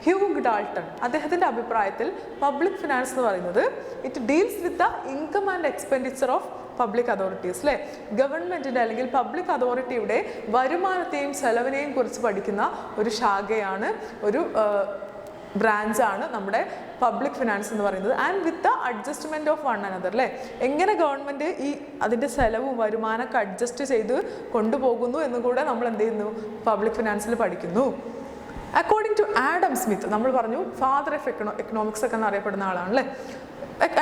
ഹ്യൂഗ് ഡാൾട്ടൺ അദ്ദേഹത്തിൻ്റെ അഭിപ്രായത്തിൽ പബ്ലിക് ഫിനാൻസ് എന്ന് പറയുന്നത് it deals with the income and expenditure of public authorities അല്ലേ. ഗവൺമെൻറ്റിൻ്റെ അല്ലെങ്കിൽ പബ്ലിക് അതോറിറ്റിയുടെ വരുമാനത്തെയും ചെലവിനെയും കുറിച്ച് പഠിക്കുന്ന ഒരു ശാഖയാണ്, ഒരു ബ്രാഞ്ചാണ് നമ്മുടെ പബ്ലിക് ഫിനാൻസ് എന്ന് പറയുന്നത്. And with the adjustment of one another അല്ലേ. എങ്ങനെ ഗവൺമെൻറ് അതിൻ്റെ ചെലവും വരുമാനമൊക്കെ അഡ്ജസ്റ്റ് ചെയ്ത് കൊണ്ടുപോകുന്നു എന്നുകൂടെ നമ്മൾ എന്ത് ചെയ്യുന്നു? പബ്ലിക് ഫിനാൻസിൽ പഠിക്കുന്നു. അക്കോർഡിംഗ് ടു ആഡം സ്മിത്ത്, നമ്മൾ പറഞ്ഞു ഫാദർ ഓഫ് എക്കണോമിക്സ് ഒക്കെ എന്നറിയപ്പെടുന്ന ആളാണല്ലേ.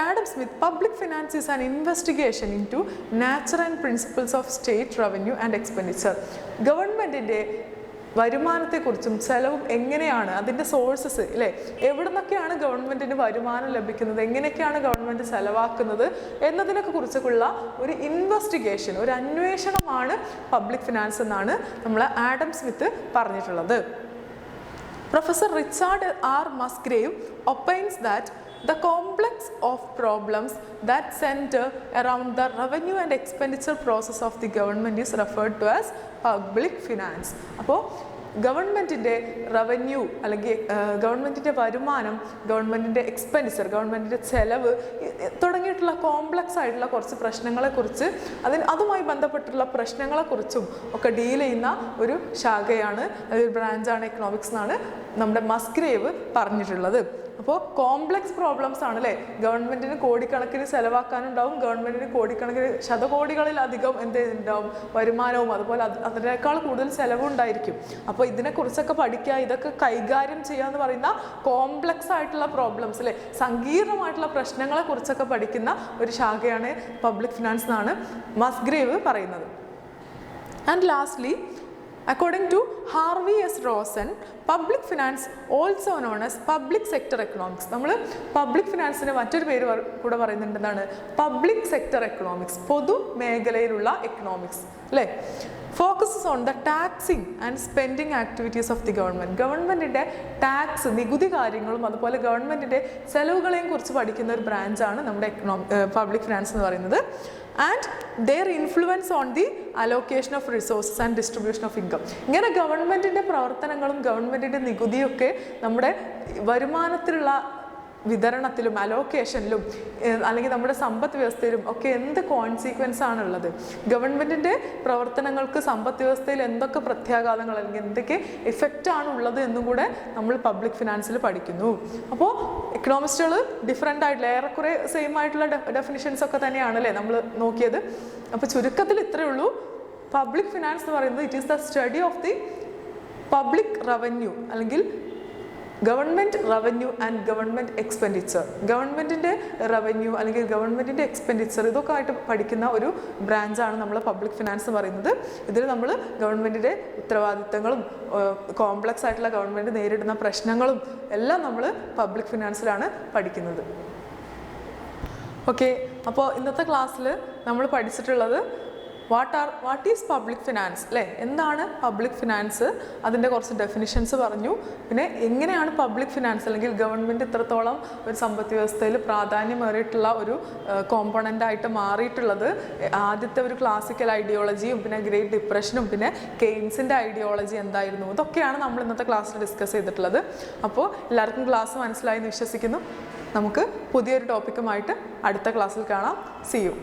Adam Smith, public finance is an investigation into nature and principles of state revenue and expenditure. ഗവൺമെൻറ്റിൻ്റെ വരുമാനത്തെക്കുറിച്ചും ചെലവും എങ്ങനെയാണ്, അതിൻ്റെ സോഴ്സസ് അല്ലേ, എവിടെ നിന്നൊക്കെയാണ് ഗവൺമെൻറ്റിന് വരുമാനം ലഭിക്കുന്നത്, എങ്ങനെയൊക്കെയാണ് ഗവൺമെൻറ് ചെലവാക്കുന്നത് എന്നതിനൊക്കെ കുറിച്ചുള്ള ഒരു ഇൻവെസ്റ്റിഗേഷൻ, ഒരു അന്വേഷണമാണ് പബ്ലിക് ഫിനാൻസ് എന്നാണ് നമ്മൾ ആഡം സ്മിത്ത് പറഞ്ഞിട്ടുള്ളത്. Professor Richard R. Musgrave opines that the complex of problems that center around the revenue and expenditure process of the government is referred to as public finance. അപ്പോൾ ഗവൺമെൻറ്റിൻ്റെ revenue അല്ലെങ്കിൽ ഗവൺമെൻറ്റിൻ്റെ വരുമാനം, ഗവൺമെൻറ്റിൻ്റെ expenditure, ഗവൺമെൻറ്റിൻ്റെ ചെലവ് തുടങ്ങിയിട്ടുള്ള കോംപ്ലക്സ് ആയിട്ടുള്ള കുറച്ച് പ്രശ്നങ്ങളെക്കുറിച്ച് അതുമായി ബന്ധപ്പെട്ടുള്ള പ്രശ്നങ്ങളെക്കുറിച്ചും ഒക്കെ ഡീൽ ചെയ്യുന്ന ഒരു ശാഖയാണ്, ഒരു ബ്രാഞ്ചാണ് എക്കണോമിക്സ് എന്നാണ് നമ്മുടെ മസ്ഗ്രേവ് പറഞ്ഞിട്ടുള്ളത്. അപ്പോൾ കോംപ്ലക്സ് പ്രോബ്ലംസ് ആണ് അല്ലേ. ഗവൺമെൻറ്റിന് കോടിക്കണക്കിന് ചെലവാക്കാനുണ്ടാവും, ഗവൺമെൻറ്റിന് കോടിക്കണക്കിന് ശതകോടികളിലധികം ഉണ്ടാവും വരുമാനവും, അതുപോലെ അതിനേക്കാൾ കൂടുതൽ ചെലവുണ്ടായിരിക്കും. അപ്പോൾ ഇതിനെക്കുറിച്ചൊക്കെ പഠിക്കുക, ഇതൊക്കെ കൈകാര്യം ചെയ്യുക എന്ന് പറയുന്ന കോംപ്ലക്സ് ആയിട്ടുള്ള പ്രോബ്ലംസ് അല്ലേ, സങ്കീർണമായിട്ടുള്ള പ്രശ്നങ്ങളെ കുറിച്ചൊക്കെ പഠിക്കുന്ന ഒരു ശാഖയാണ് പബ്ലിക് ഫിനാൻസ് എന്നാണ് മസ്ഗ്രേവ് പറയുന്നത്. And lastly, according to Harvey S. Rosen, public finance also known as public sector economics. നമ്മൾ പബ്ലിക് ഫിനാൻസിന് മറ്റൊരു പേര് കൂടെ പറയുന്നുണ്ട്, എന്താണ്? പബ്ലിക് സെക്ടർ എക്കണോമിക്സ്, പൊതു മേഖലയിലുള്ള എക്കണോമിക്സ് അല്ലേ. Focuses on the taxing and spending activities of the government. ഗവൺമെൻറ്റിൻ്റെ ടാക്സ്, നികുതി കാര്യങ്ങളും അതുപോലെ ഗവൺമെൻറ്റിൻ്റെ ചെലവുകളെയും കുറിച്ച് പഠിക്കുന്ന ഒരു ബ്രാഞ്ചാണ് നമ്മുടെ പബ്ലിക് ഫിനാൻസ് എന്ന് പറയുന്നത്. And their influence on the allocation of resources and distribution of income. ഇങ്ങനെ ഗവൺമെൻറ്റിൻ്റെ പ്രവർത്തനങ്ങളും ഗവൺമെൻറ്റിൻ്റെ നികുതിയൊക്കെ നമ്മുടെ വരുമാനത്തിലുള്ള വിതരണത്തിലും അലോക്കേഷനിലും അല്ലെങ്കിൽ നമ്മുടെ സമ്പദ് വ്യവസ്ഥയിലും ഒക്കെ എന്ത് കോൺസിക്വൻസ് ആണുള്ളത്, ഗവൺമെൻറ്റിൻ്റെ പ്രവർത്തനങ്ങൾക്ക് സമ്പദ് വ്യവസ്ഥയിൽ എന്തൊക്കെ പ്രത്യാഘാതങ്ങൾ അല്ലെങ്കിൽ എന്തൊക്കെ ഇഫക്റ്റ് ആണ് ഉള്ളത് എന്നും കൂടെ നമ്മൾ പബ്ലിക് ഫിനാൻസിൽ പഠിക്കുന്നു. അപ്പോൾ എക്കണോമിസ്റ്റുകൾ ഡിഫറെൻ്റ് ആയിട്ടുള്ള ഏറെക്കുറെ സെയിം ആയിട്ടുള്ള ഡെഫിനിഷൻസ് ഒക്കെ തന്നെയാണല്ലേ നമ്മൾ നോക്കിയത്. അപ്പോൾ ചുരുക്കത്തിൽ ഇത്രയേ ഉള്ളൂ. പബ്ലിക് ഫിനാൻസ് എന്ന് പറയുന്നത് it is the study of the public revenue അല്ലെങ്കിൽ government revenue and government expenditure. ഗവൺമെൻറ്റിൻ്റെ റവന്യൂ അല്ലെങ്കിൽ ഗവൺമെൻറ്റിൻ്റെ എക്സ്പെൻഡിച്ചർ ഇതൊക്കെ ആയിട്ട് പഠിക്കുന്ന ഒരു ബ്രാഞ്ചാണ് നമ്മൾ പബ്ലിക് ഫിനാൻസ് എന്ന് പറയുന്നത്. ഇതിൽ നമ്മൾ ഗവൺമെൻറ്റിൻ്റെ ഉത്തരവാദിത്തങ്ങളും കോംപ്ലക്സ് ആയിട്ടുള്ള ഗവൺമെൻറ് നേരിടുന്ന പ്രശ്നങ്ങളും എല്ലാം നമ്മൾ പബ്ലിക് ഫിനാൻസിലാണ് പഠിക്കുന്നത്. ഓക്കെ, അപ്പോൾ ഇന്നത്തെ ക്ലാസ്സിൽ നമ്മൾ പഠിച്ചിട്ടുള്ളത് വാട്ട് ഈസ് പബ്ലിക് ഫിനാൻസ് അല്ലേ, എന്താണ് പബ്ലിക് ഫിനാൻസ്, അതിൻ്റെ കുറച്ച് ഡെഫിനിഷൻസ് പറഞ്ഞു. പിന്നെ എങ്ങനെയാണ് പബ്ലിക് ഫിനാൻസ് അല്ലെങ്കിൽ ഗവൺമെൻറ് ഇത്രത്തോളം ഒരു സമ്പദ് വ്യവസ്ഥയിൽ പ്രാധാന്യമേറിയിട്ടുള്ള ഒരു കോമ്പണൻ്റായിട്ട് മാറിയിട്ടുള്ളത്. ആദ്യത്തെ ഒരു ക്ലാസിക്കൽ ഐഡിയോളജിയും പിന്നെ ഗ്രേറ്റ് ഡിപ്രഷനും പിന്നെ കെയ്ൻസിൻ്റെ ഐഡിയോളജി എന്തായിരുന്നു, ഇതൊക്കെയാണ് നമ്മൾ ഇന്നത്തെ ക്ലാസ്സിൽ ഡിസ്കസ് ചെയ്തിട്ടുള്ളത്. അപ്പോൾ എല്ലാവർക്കും ക്ലാസ് മനസ്സിലായി എന്ന് വിശ്വസിക്കുന്നു. നമുക്ക് പുതിയൊരു ടോപ്പിക്കുമായിട്ട് അടുത്ത ക്ലാസ്സിൽ കാണാം. See you.